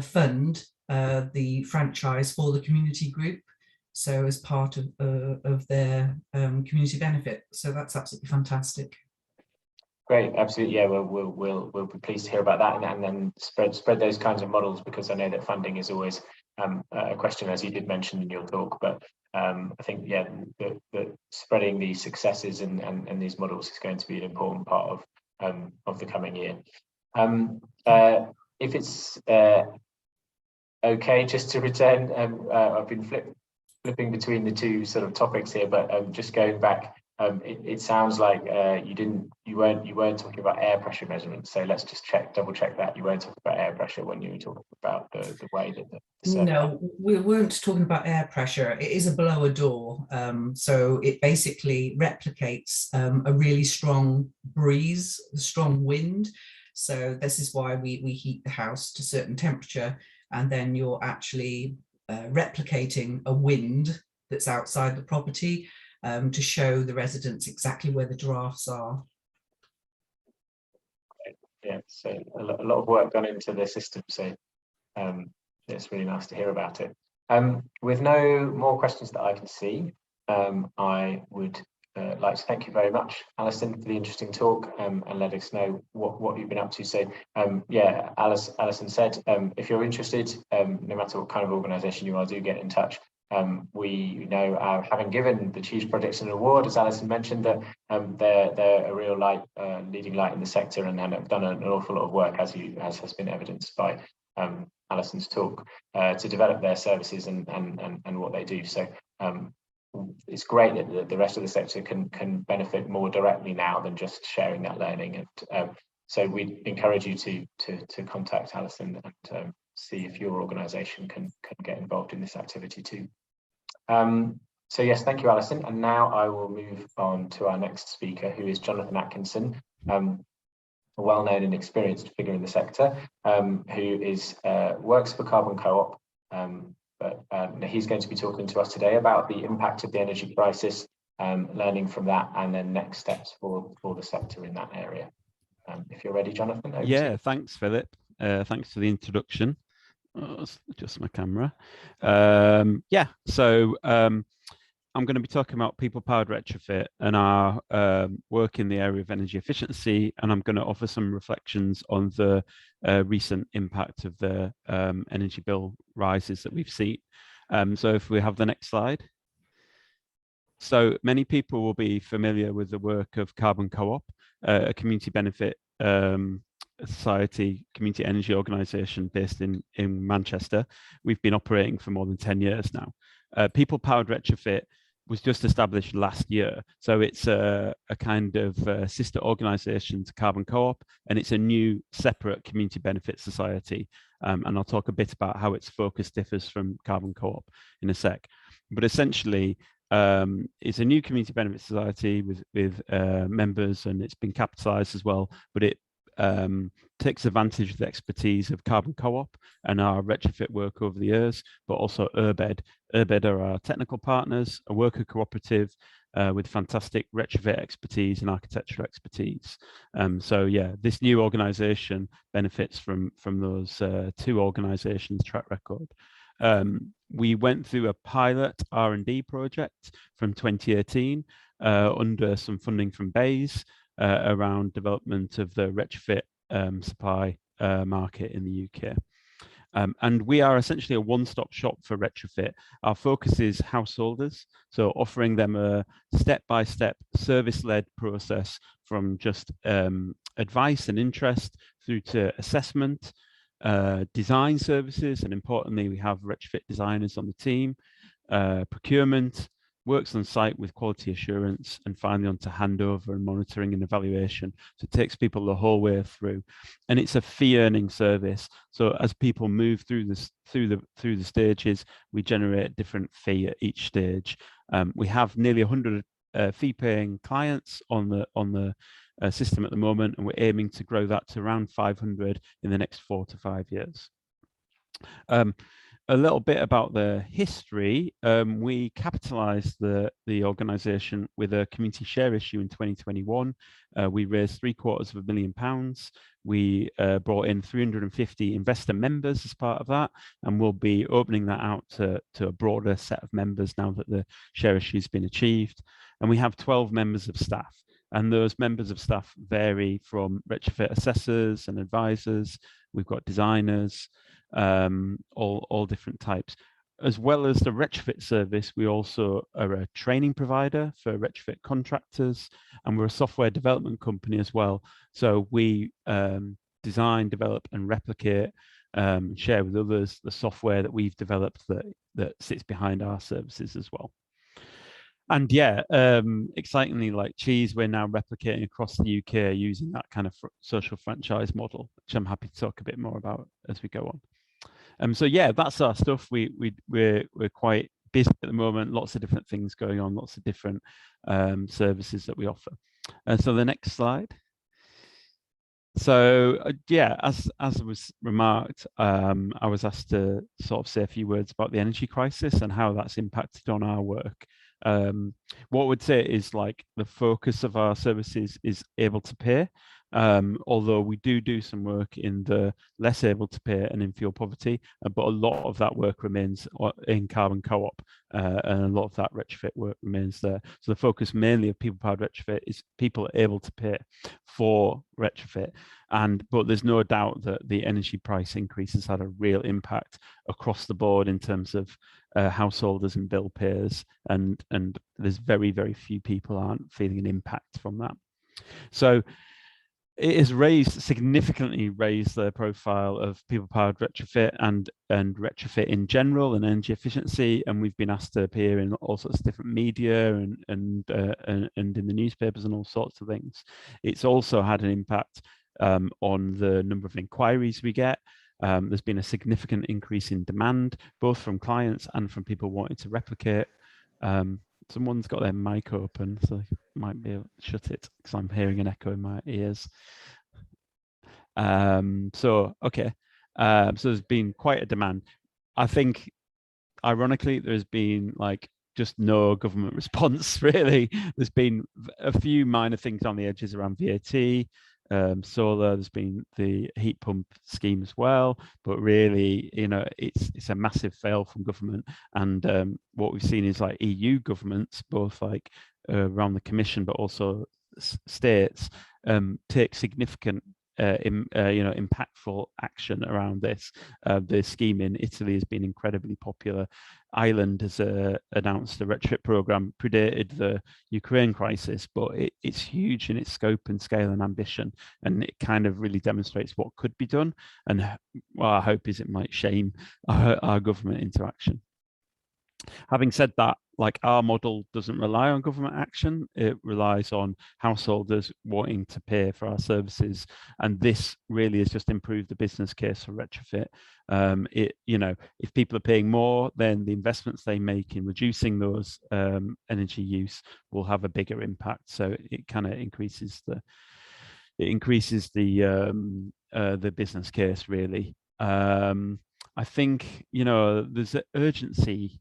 fund the franchise for the community group. So as part of their community benefit. So that's absolutely fantastic. Great, absolutely. Yeah, we'll be pleased to hear about that, and then spread those kinds of models, because I know that funding is always a question, as you did mention in your talk. But I think that spreading these successes and these models is going to be an important part of the coming year. If it's okay, just to return, I've been flipping between the two sort of topics here, but just going back. It sounds like you weren't talking about air pressure measurements. So let's just double check that you weren't talking about air pressure when you were talking about the way that the No, we weren't talking about air pressure. It is a blower door, so it basically replicates a really strong breeze, a strong wind. So this is why we heat the house to a certain temperature, and then you're actually replicating a wind that's outside the property. To show the residents exactly where the drafts are. Yeah, so a lot of work gone into the system, so it's really nice to hear about it. With no more questions that I can see, I would like to thank you very much, Alison, for the interesting talk, and let us know what you've been up to. So yeah, Alison said, if you're interested, no matter what kind of organisation you are, do get in touch. We know, having given the C.H.E.E.S.E projects an award, as Alison mentioned, that they're a real leading light in the sector, and have done an awful lot of work, as has been evidenced by Alison's talk, to develop their services and what they do. So it's great that the rest of the sector can benefit more directly now than just sharing that learning. And so we encourage you to contact Allison and see if your organisation can get involved in this activity too. So yes, thank you, Allison. And now I will move on to our next speaker, who is Jonathan Atkinson, a well-known and experienced figure in the sector, who works for Carbon Co-op. But he's going to be talking to us today about the impact of the energy crisis, learning from that, and then next steps for the sector in that area. If you're ready, Jonathan. Over to you. Thanks, Philip. Thanks for the introduction. Adjust my camera. So I'm going to be talking about people-powered retrofit and our work in the area of energy efficiency, and I'm going to offer some reflections on the recent impact of the energy bill rises that we've seen. So if we have the next slide. So many people will be familiar with the work of Carbon Co-op, a community benefit society, community energy organisation based in Manchester. We've been operating for more than 10 years now. People-powered retrofit was just established last year. So it's a kind of sister organisation to Carbon Co-op, and it's a new separate community benefit society. And I'll talk a bit about how its focus differs from Carbon Co-op in a sec. But essentially, it's a new community benefit society with members, and it's been capitalised as well, but it takes advantage of the expertise of Carbon Co-op and our retrofit work over the years, but also Urbed. Urbed are our technical partners, a worker cooperative with fantastic retrofit expertise and architectural expertise. So yeah, this new organisation benefits from those two organisations' track record. We went through a pilot R&D project from 2018 under some funding from BEIS, around development of the retrofit supply market in the UK. And we are essentially a one-stop shop for retrofit. Our focus is householders, so offering them a step-by-step service-led process from just advice and interest through to assessment, design services, and importantly, we have retrofit designers on the team, procurement, works on site with quality assurance, and finally onto handover and monitoring and evaluation. So it takes people the whole way through, and it's a fee earning service. So as people move through the stages, we generate a different fee at each stage. We have nearly 100 fee paying clients on the system at the moment, and we're aiming to grow that to around 500 in the next 4 to 5 years. A little bit about the history. We capitalised the organisation with a community share issue in 2021. We raised £750,000. We brought in 350 investor members as part of that, and we'll be opening that out to a broader set of members now that the share issue has been achieved. And we have 12 members of staff, and those members of staff vary from retrofit assessors and advisors. We've got designers, all different types. As well as the retrofit service, we also are a training provider for retrofit contractors, and we're a software development company as well. So we design, develop and replicate, share with others the software that we've developed that sits behind our services as well. And yeah, excitingly, like C.H.E.E.S.E, we're now replicating across the UK using that kind of social franchise model, which I'm happy to talk a bit more about as we go on. So yeah, that's our stuff. We're quite busy at the moment. Lots of different things going on. Lots of different services that we offer. So the next slide. So yeah, as was remarked, I was asked to sort of say a few words about the energy crisis and how that's impacted on our work. What I would say is, like, the focus of our services is able to pay. although we do some work in the less able to pay and in fuel poverty, but a lot of that work remains in carbon co-op, and a lot of that retrofit work remains there. So the focus mainly of people powered retrofit is people able to pay for retrofit, but there's no doubt that the energy price increase has had a real impact across the board in terms of householders and bill payers, and there's very few people aren't feeling an impact from that. So it has significantly raised the profile of people powered retrofit and retrofit in general and energy efficiency, and we've been asked to appear in all sorts of different media and in the newspapers and all sorts of things. It's also had an impact on the number of inquiries we get. There's been a significant increase in demand, both from clients and from people wanting to replicate. Someone's got their mic open, so you might be able to shut it because I'm hearing an echo in my ears. So there's been quite a demand. I think, ironically, there's been like just no government response, really. There's been a few minor things on the edges around VAT, solar, there's been the heat pump scheme as well, but really, it's a massive fail from government. And what we've seen is like EU governments, both like around the Commission, but also states, take significant impactful action around this. The scheme in Italy has been incredibly popular. Ireland has announced a retrofit program, predated the Ukraine crisis, but it's huge in its scope and scale and ambition, and it kind of really demonstrates what could be done. And our hope is it might shame our government into action. Having said that, like, our model doesn't rely on government action. It relies on householders wanting to pay for our services, and this really has just improved the business case for retrofit. If people are paying more, then the investments they make in reducing those energy use will have a bigger impact. So it kind of increases the business case, really. I think there's an urgency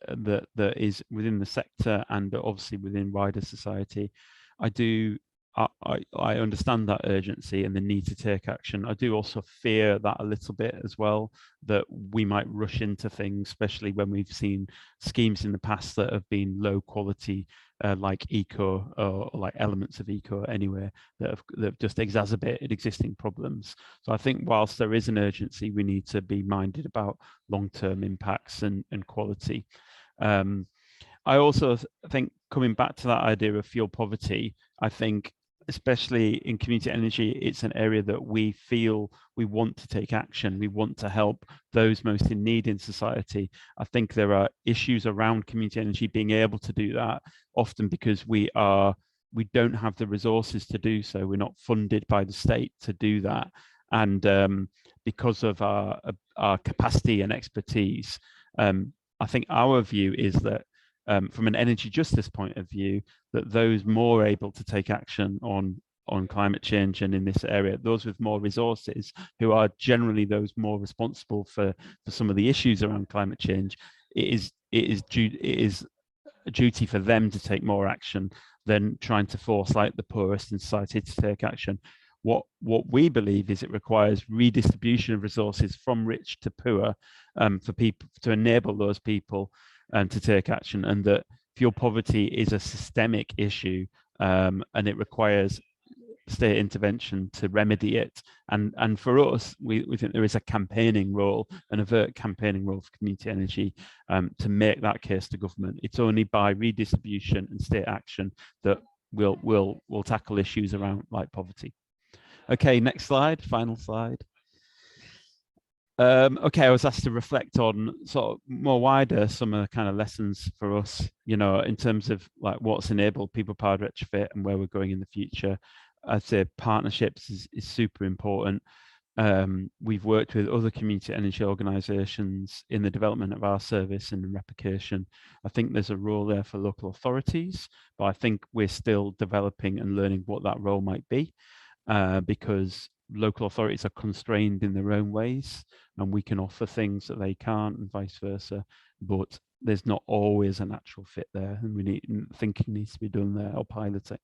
that is within the sector and obviously within wider society. I understand that urgency and the need to take action. I do also fear that a little bit as well, that we might rush into things, especially when we've seen schemes in the past that have been low quality, like eco or like elements of eco anyway, that have just exacerbated existing problems. So I think whilst there is an urgency, we need to be minded about long-term impacts and quality. I also think, coming back to that idea of fuel poverty, I think especially in community energy, it's an area that we feel we want to take action. We want to help those most in need in society. I think there are issues around community energy being able to do that, often because we don't have the resources to do so. We're not funded by the state to do that. And because of our capacity and expertise, I think our view is that from an energy justice point of view, that those more able to take action on climate change and in this area, those with more resources, who are generally those more responsible for some of the issues around climate change, it is a duty for them to take more action than trying to force like the poorest in society to take action. What we believe is it requires redistribution of resources from rich to poor, for people to enable those people to take action, and that fuel poverty is a systemic issue, and it requires state intervention to remedy it. And for us, we think there is a campaigning role, an overt campaigning role for community energy, to make that case to government. It's only by redistribution and state action that we'll tackle issues around like poverty. Okay, next slide, final slide. Okay, I was asked to reflect on sort of more wider some of the kind of lessons for us, in terms of like what's enabled people powered retrofit and where we're going in the future. I'd say partnerships is super important. We've worked with other community energy organisations in the development of our service and replication. I think there's a role there for local authorities, but I think we're still developing and learning what that role might be, because local authorities are constrained in their own ways, and we can offer things that they can't, and vice versa. But there's not always a natural fit there, and thinking needs to be done there, or piloting.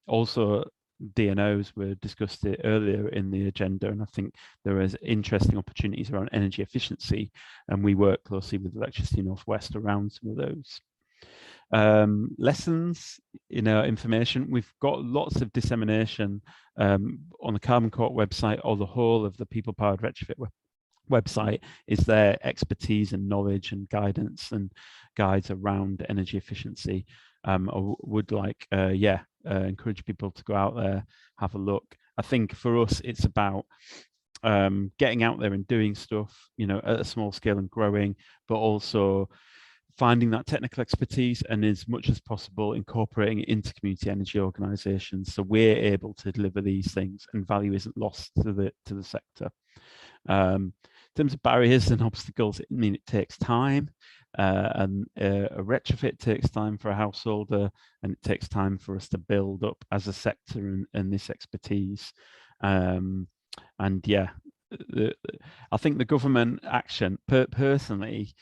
Also, DNOs were discussed it earlier in the agenda, and I think there is interesting opportunities around energy efficiency, and we work closely with Electricity North West around some of those. Lessons, information. We've got lots of dissemination on the Carbon Court website, or the whole of the People Powered Retrofit website is their expertise and knowledge and guidance and guides around energy efficiency. I would like, encourage people to go out there, have a look. I think for us, it's about getting out there and doing stuff, at a small scale and growing, but also finding that technical expertise and as much as possible incorporating it into community energy organisations, so we're able to deliver these things and value isn't lost to the sector. In terms of barriers and obstacles, it takes time, and a retrofit takes time for a householder, and it takes time for us to build up as a sector and this expertise. I think the government action, personally,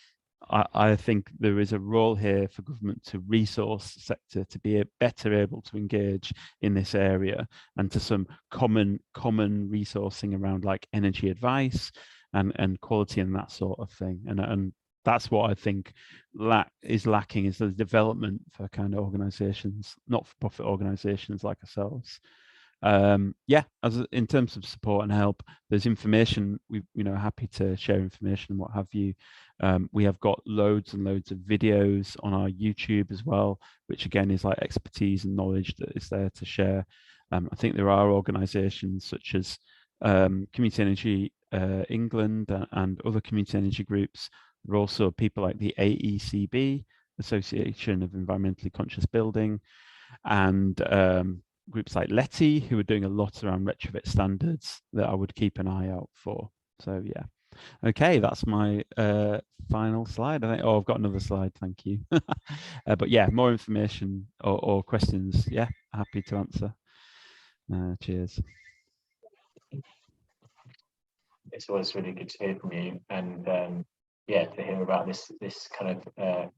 I think there is a role here for government to resource the sector to be better able to engage in this area, and to some common resourcing around like energy advice and quality and that sort of thing. And that's what I think is lacking, is the development for kind of organisations, not-for-profit organisations like ourselves. As in terms of support and help, there's information. We happy to share information and what have you. We have got loads and loads of videos on our YouTube as well, which again is like expertise and knowledge that is there to share. I think there are organisations such as Community Energy England and other community energy groups. There are also people like the AECB, Association of Environmentally Conscious Building, and groups like C.H.E.E.S.E, who are doing a lot around retrofit standards that I would keep an eye out for. So yeah. Okay, that's my final slide. I think. Oh, I've got another slide. Thank you. But yeah, more information or questions. Yeah, happy to answer. Cheers. It's always really good to hear from you, and to hear about this kind of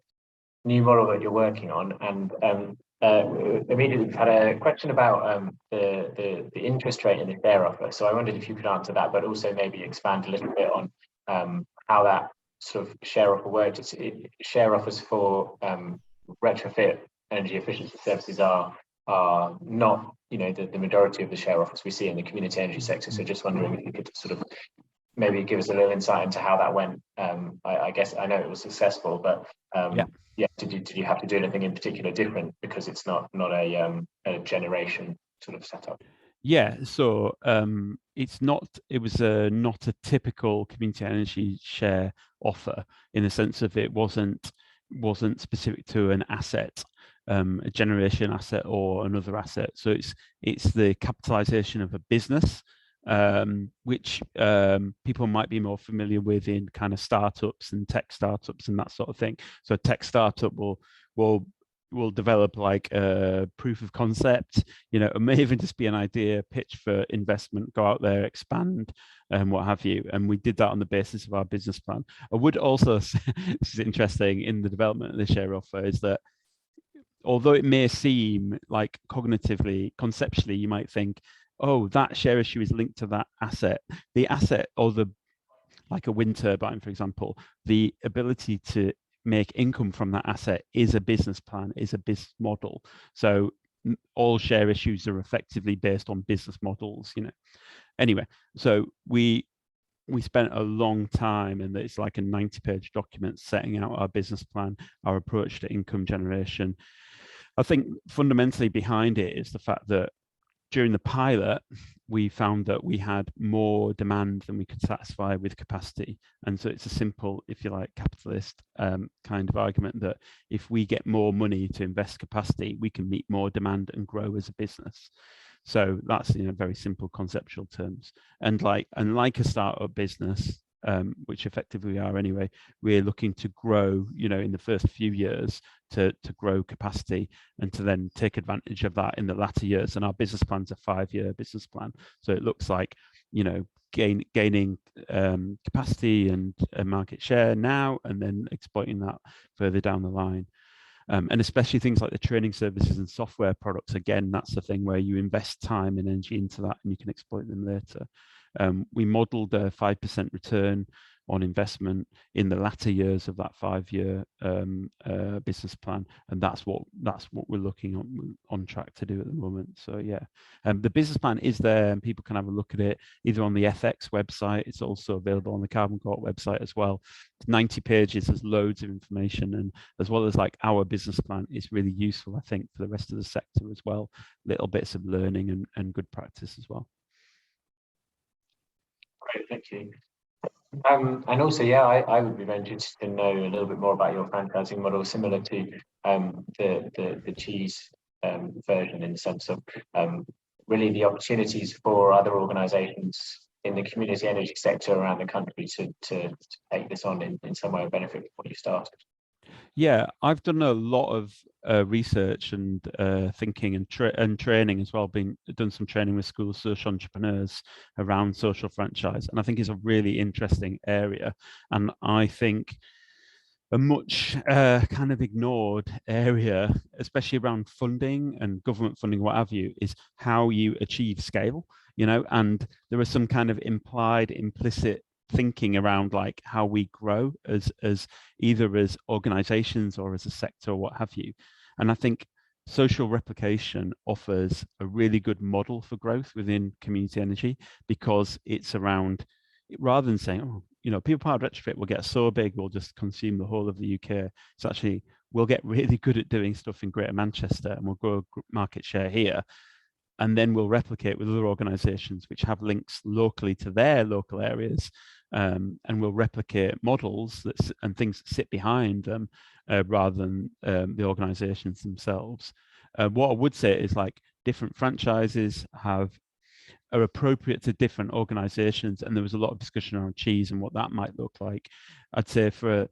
new model that you're working on. And immediately we've had a question about the interest rate in the share offer. So I wondered if you could answer that, but also maybe expand a little bit on how that sort of share offer works. Share offers for retrofit energy efficiency services are not, the majority of the share offers we see in the community energy sector. So just wondering if you could sort of maybe give us a little insight into how that went. I guess I know it was successful, but did you have to do anything in particular different because it's not a generation sort of setup? Yeah, so it was not a typical community energy share offer, in the sense of it wasn't specific to an asset, a generation asset or another asset. So it's the capitalization of a business, which people might be more familiar with in kind of startups and tech startups and that sort of thing. So a tech startup will develop like a proof of concept, it may even just be an idea, pitch for investment, go out there, expand, and what have you. And we did that on the basis of our business plan. I would also say, this is interesting in the development of the share offer, is that although it may seem like cognitively, conceptually, you might think, oh, that share issue is linked to that asset. The asset, or like a wind turbine, for example, the ability to make income from that asset is a business plan, is a business model. So all share issues are effectively based on business models, Anyway, so we spent a long time, and it's like a 90-page document setting out our business plan, our approach to income generation. I think fundamentally behind it is the fact that during the pilot, we found that we had more demand than we could satisfy with capacity. And so it's a simple, if you like, capitalist kind of argument that if we get more money to invest capacity, we can meet more demand and grow as a business. So that's very simple conceptual terms. And like a startup business, which effectively we are anyway, we're looking to grow, in the first few years to grow capacity and to then take advantage of that in the latter years. And our business plan's a 5-year business plan. So it looks like, gaining capacity and market share now, and then exploiting that further down the line. And especially things like the training services and software products. Again, that's the thing where you invest time and energy into that and you can exploit them later. We modeled a 5% return on investment in the latter years of that 5-year business plan, and that's what we're looking on track to do at the moment. So yeah, the business plan is there, and people can have a look at it either on the FX website. It's also available on the Carbon Court website as well. It's 90 pages. There's loads of information, and as well as like our business plan is really useful, I think, for the rest of the sector as well. Little bits of learning and good practice as well. Great, thank you. And also, yeah, I would be very interested to know a little bit more about your franchising model, similar to the cheese version, in the sense of really the opportunities for other organisations in the community energy sector around the country to take this on in some way of benefit from what you started. Yeah, I've done a lot of research and thinking and training as well. Done some training with school social entrepreneurs around social franchise, and I think it's a really interesting area. And I think a much kind of ignored area, especially around funding and government funding, what have you, is how you achieve scale. And there are some kind of implicit thinking around like how we grow as either as organizations or as a sector or what have you. And I think social replication offers a really good model for growth within community energy, because it's around, rather than saying, oh, people powered retrofit will get so big we'll just consume the whole of the UK. It's actually, we'll get really good at doing stuff in Greater Manchester and we'll grow market share here, and then we'll replicate with other organizations which have links locally to their local areas, and we'll replicate models and things that sit behind them rather than the organizations themselves. What I would say is like different franchises are appropriate to different organizations, and there was a lot of discussion around cheese and what that might look like. I'd say for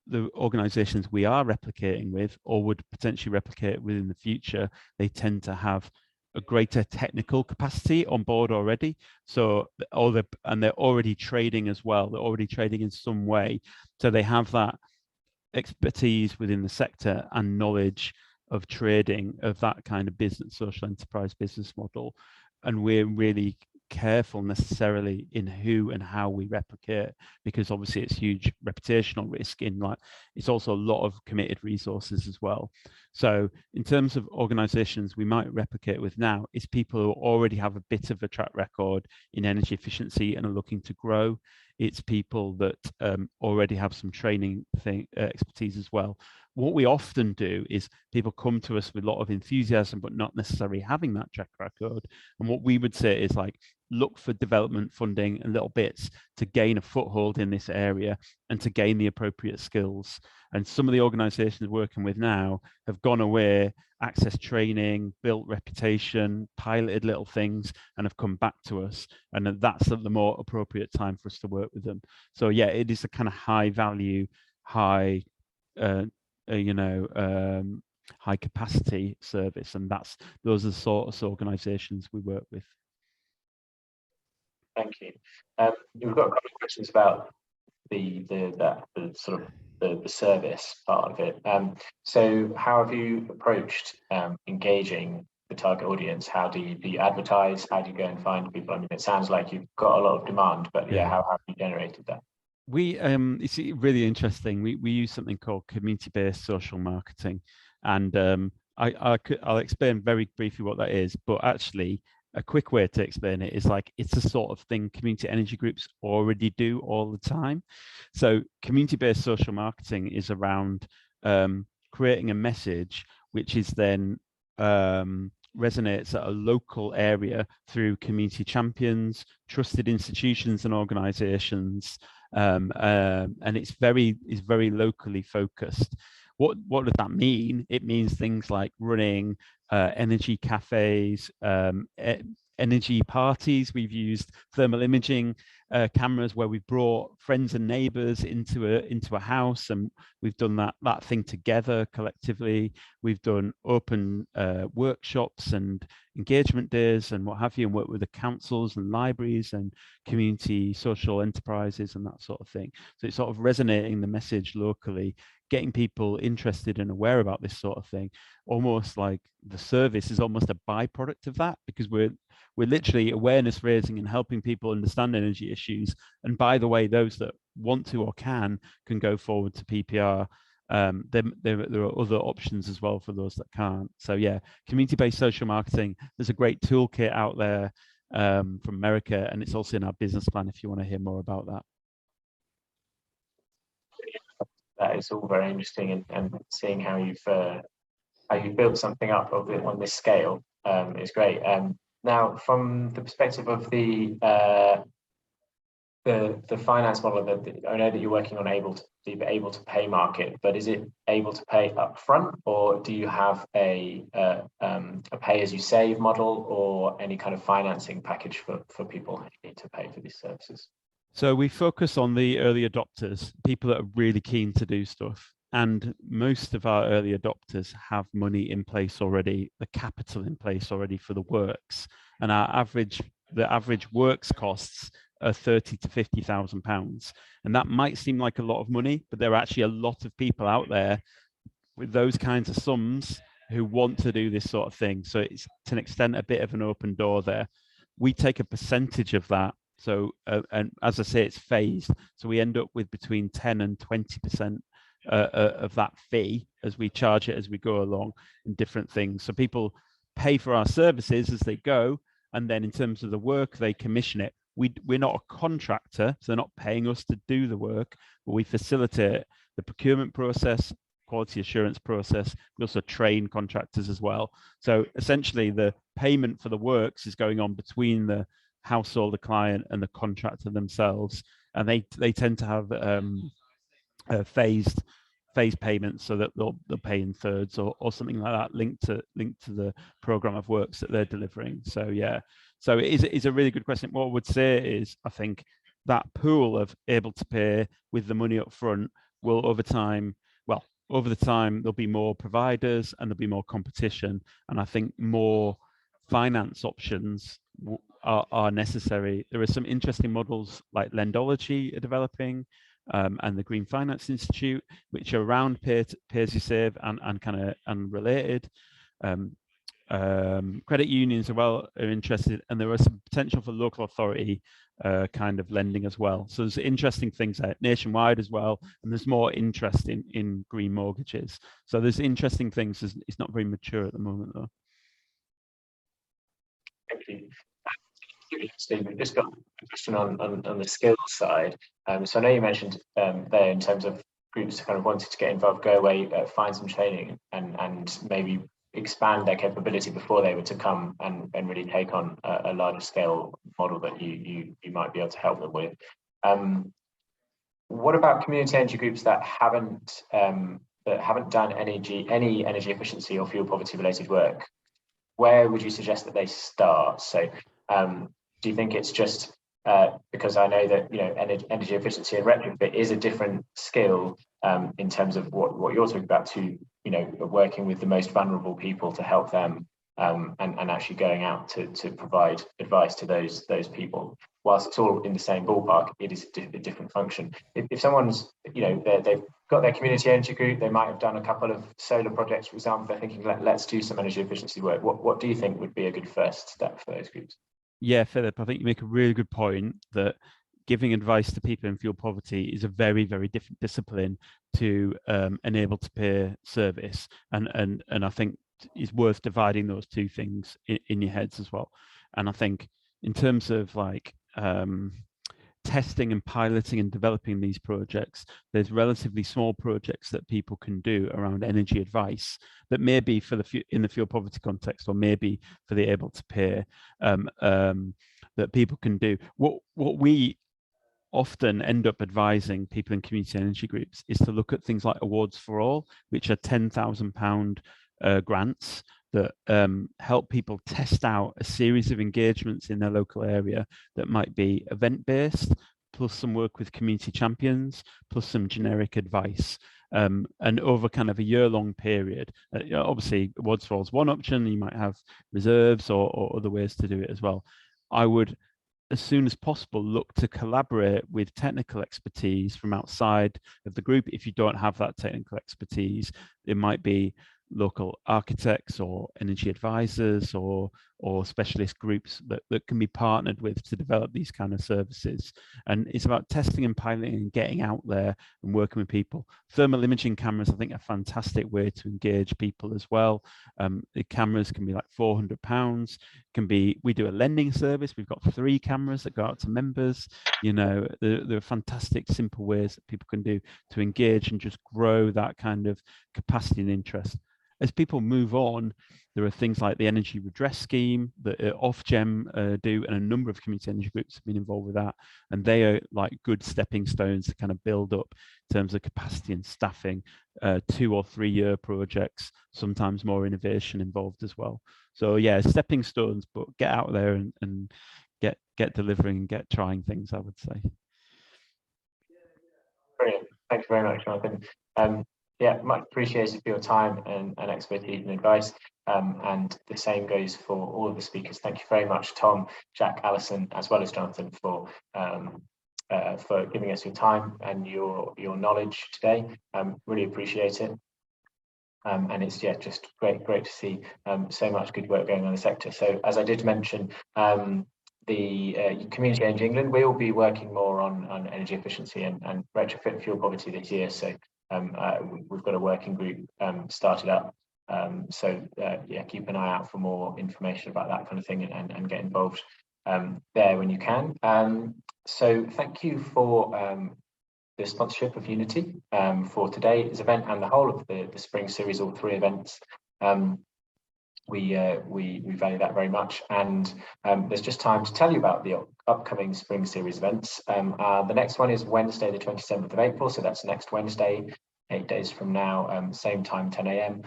the organizations we are replicating with or would potentially replicate with in the future, they tend to have a greater technical capacity on board already. So and they're already trading as well. They're already trading in some way. So they have that expertise within the sector and knowledge of trading of that kind of business, social enterprise business model. And we're really careful necessarily in who and how we replicate, because obviously it's huge reputational risk in like, it's also a lot of committed resources as well. So in terms of organizations we might replicate with now, it's people who already have a bit of a track record in energy efficiency and are looking to grow. It's people that already have some training expertise as well. What we often do is people come to us with a lot of enthusiasm, but not necessarily having that track record. And what we would say is like, look for development funding and little bits to gain a foothold in this area and to gain the appropriate skills. And some of the organizations we're working with now have gone away, accessed training, built reputation, piloted little things, and have come back to us. And that's at the more appropriate time for us to work with them. So yeah, it is a kind of high value, high high capacity service, and those are the sorts of organizations we work with. Thank you. We've got a couple of questions about the sort of the service part of it. So how have you approached engaging the target audience? How do you advertise? How do you go and find people? I mean, it sounds like you've got a lot of demand, but yeah, how have you generated that? It's really interesting. We use something called community-based social marketing, and I'll explain very briefly what that is. But actually, a quick way to explain it is like, it's the sort of thing community energy groups already do all the time. So community-based social marketing is around creating a message which is then resonates at a local area through community champions, trusted institutions and organizations, and it's very locally focused. What does that mean? It means things like running energy cafes, energy parties. We've used thermal imaging cameras where we've brought friends and neighbors into a house, and we've done that thing together collectively. We've done open workshops and engagement days and what have you, and worked with the councils and libraries and community social enterprises and that sort of thing. So it's sort of resonating the message locally, getting people interested and aware about this sort of thing, almost like the service is almost a byproduct of that, because we're literally awareness raising and helping people understand energy issues. And by the way, those that want to or can go forward to PPR. There are other options as well for those that can't. So yeah, community-based social marketing, there's a great toolkit out there from America, and it's also in our business plan if you want to hear more about that. That is all very interesting, and seeing how you've built something up on this scale is great. Now, from the perspective of the finance model, I know that you're working on the able to pay market, but is it able to pay upfront, or do you have a pay as you save model, or any kind of financing package for people who need to pay for these services? So we focus on the early adopters, people that are really keen to do stuff. And most of our early adopters have money in place already, the capital in place already for the works. And the average works costs are £30,000 to £50,000. And that might seem like a lot of money, but there are actually a lot of people out there with those kinds of sums who want to do this sort of thing. So it's, to an extent, a bit of an open door there. We take a percentage of that. So, and as I say, it's phased. So we end up with between 10 and 20% of that fee as we charge it as we go along in different things. So people pay for our services as they go. And then in terms of the work, they commission it. We're not a contractor, so they're not paying us to do the work, but we facilitate the procurement process, quality assurance process. We also train contractors as well. So essentially the payment for the works is going on between the household, the client, and the contractor themselves. And they tend to have phased payments, so that they'll pay in thirds or something like that, linked to the program of works that they're delivering. So yeah, so it is a really good question. What I would say is, I think that pool of able to pay with the money up front will over the time there'll be more providers and there'll be more competition, and I think more finance options are necessary. There are some interesting models like Lendology are developing, and the Green Finance Institute, which are around pay as you save and kind of unrelated. Credit unions as well are interested, and there are some potential for local authority kind of lending as well. So there's interesting things there nationwide as well, and there's more interest in green mortgages. So there's interesting things. It's not very mature at the moment though. Thank you. Steve, we've just got a question on the skills side. So I know you mentioned there in terms of groups kind of wanting to get involved, go away, find some training, and maybe expand their capability before they were to come and really take on a larger scale model that you might be able to help them with. What about community energy groups that haven't done any energy efficiency or fuel poverty related work? Where would you suggest that they start? So do you think it's just because I know that energy efficiency and retrofit is a different skill in terms of what you're talking about, to working with the most vulnerable people to help them and actually going out to provide advice to those people. Whilst it's all in the same ballpark, it is a different function. If someone's they've got their community energy group, they might have done a couple of solar projects, for example, they're thinking let's do some energy efficiency work. What do you think would be a good first step for those groups? Yeah, Philip, I think you make a really good point that giving advice to people in fuel poverty is a very, very different discipline to an able to pay service. And I think it's worth dividing those two things in your heads as well. And I think in terms of like testing and piloting and developing these projects, there's relatively small projects that people can do around energy advice that may be for in the fuel poverty context, or maybe for the able to pay, that people can do. What we often end up advising people in community energy groups is to look at things like Awards for All, which are £10,000 grants that help people test out a series of engagements in their local area that might be event-based, plus some work with community champions, plus some generic advice. And over kind of a year-long period. Obviously, Awards for All is one option. You might have reserves or other ways to do it as well. I would as soon as possible, look to collaborate with technical expertise from outside of the group. If you don't have that technical expertise, it might be local architects or energy advisors or specialist groups that can be partnered with to develop these kind of services. And it's about testing and piloting and getting out there and working with people. Thermal imaging cameras, I think, are a fantastic way to engage people as well. The cameras can be like £400. We do a lending service. We've got 3 cameras that go out to members. You know, there are fantastic, simple ways that people can do to engage and just grow that kind of capacity and interest. As people move on, there are things like the energy redress scheme that Ofgem do, and a number of community energy groups have been involved with that. And they are like good stepping stones to kind of build up in terms of capacity and staffing, 2 or 3 year projects, sometimes more innovation involved as well. So yeah, stepping stones, but get out there and get delivering and get trying things, I would say. Brilliant. Thank you very much, Jonathan. Yeah, much appreciated for your time and expertise and advice. And the same goes for all of the speakers. Thank you very much, Tom, Jack, Allison, as well as Jonathan, for giving us your time and your knowledge today. Really appreciate it. And it's just great to see so much good work going on in the sector. So as I did mention, the Community Energy England will be working more on energy efficiency and retrofit fuel poverty this year. So we've got a working group started up. Yeah, keep an eye out for more information about that kind of thing and get involved there when you can. So thank you for the sponsorship of Younity for today's event and the whole of the spring series, all 3 events. We value that very much, and there's just time to tell you about the upcoming spring series events. The next one is Wednesday the 27th of April, so that's next Wednesday, 8 days from now, same time, 10 a.m.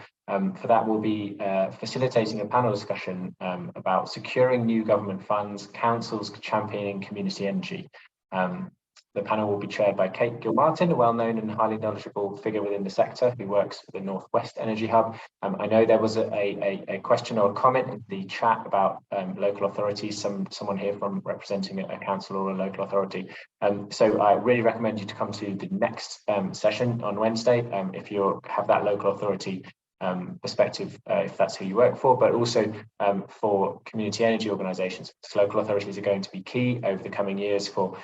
For that, we'll be facilitating a panel discussion about securing new government funds, councils championing community energy. The panel will be chaired by Kate Gilmartin, a well-known and highly knowledgeable figure within the sector who works for the North West Energy Hub. I know there was a question or a comment in the chat about local authorities, someone here from representing a council or a local authority. So I really recommend you to come to the next session on Wednesday if you have that local authority perspective, if that's who you work for, but also for community energy organisations. Local authorities are going to be key over the coming years for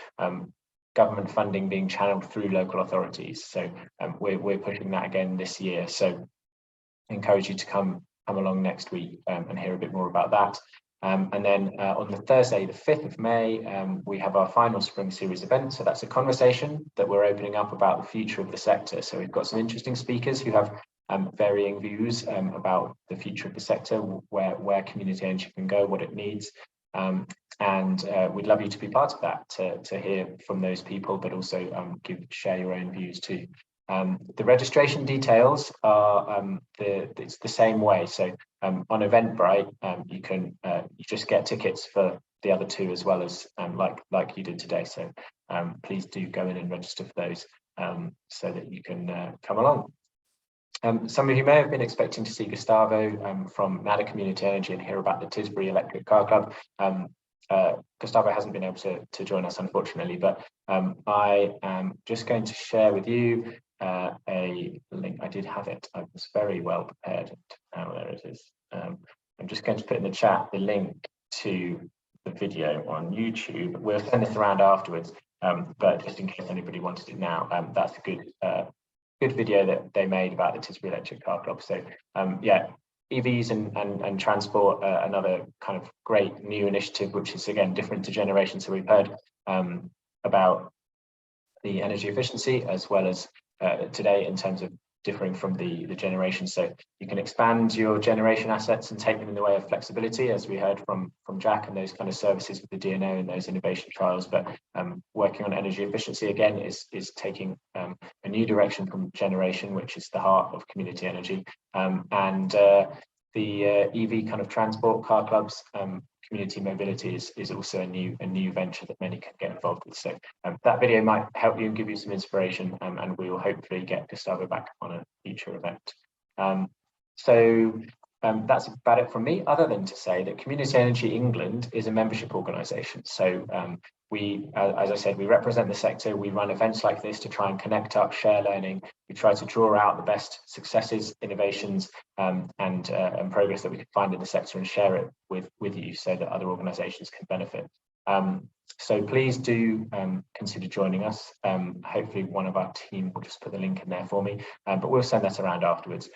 government funding being channeled through local authorities. So we're pushing that again this year. So I encourage you to come along next week and hear a bit more about that. And then on the Thursday, the 5th of May, we have our final spring series event. So that's a conversation that we're opening up about the future of the sector. So we've got some interesting speakers who have varying views about the future of the sector, where community energy can go, what it needs. And we'd love you to be part of that, to hear from those people, but also share your own views too. The registration details are it's the same way. So on Eventbrite, you just get tickets for the other 2 as well as like you did today. So please do go in and register for those so that you can come along. Some of you may have been expecting to see Gustavo from NADA Community Energy and hear about the Tisbury Electric Car Club. Gustavo hasn't been able to join us, unfortunately, but I am just going to share with you a link. I did have it. I was very well prepared. Now there it is. I'm just going to put in the chat the link to the video on YouTube. We'll send this around afterwards, but just in case anybody wanted it now, that's a good video that they made about the Tisbury Electric Car Club. So yeah, EVs and transport, another kind of great new initiative, which is again different to generation. So we've heard about the energy efficiency as well as today in terms of differing from the generation. So you can expand your generation assets and take them in the way of flexibility, as we heard from Jack, and those kind of services with the DNO and those innovation trials. But working on energy efficiency again is taking a new direction from generation, which is the heart of community energy. The EV kind of transport, car clubs, community mobility is also a new venture that many can get involved with. So that video might help you and give you some inspiration, and we will hopefully get Gustavo back on a future event. So that's about it from me, other than to say that Community Energy England is a membership organisation. So we, as I said, we represent the sector. We run events like this to try and connect up, share learning. We try to draw out the best successes, innovations, and progress that we can find in the sector and share it with you so that other organisations can benefit. So please do consider joining us. Hopefully one of our team will just put the link in there for me, but we'll send that around afterwards.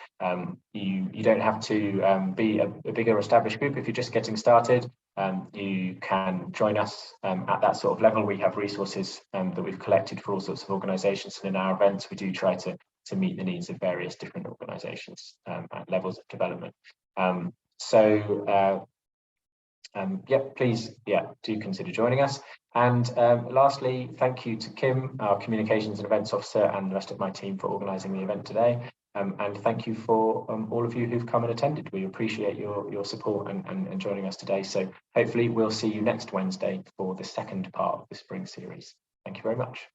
You don't have to be a bigger established group if you're just getting started. You can join us at that sort of level. We have resources that we've collected for all sorts of organisations, and in our events we do try to meet the needs of various different organisations at levels of development. Please, do consider joining us. And lastly, thank you to Kim, our Communications and Events Officer, and the rest of my team for organising the event today. And thank you for all of you who've come and attended. We appreciate your support and joining us today. So hopefully we'll see you next Wednesday for the second part of the spring series. Thank you very much.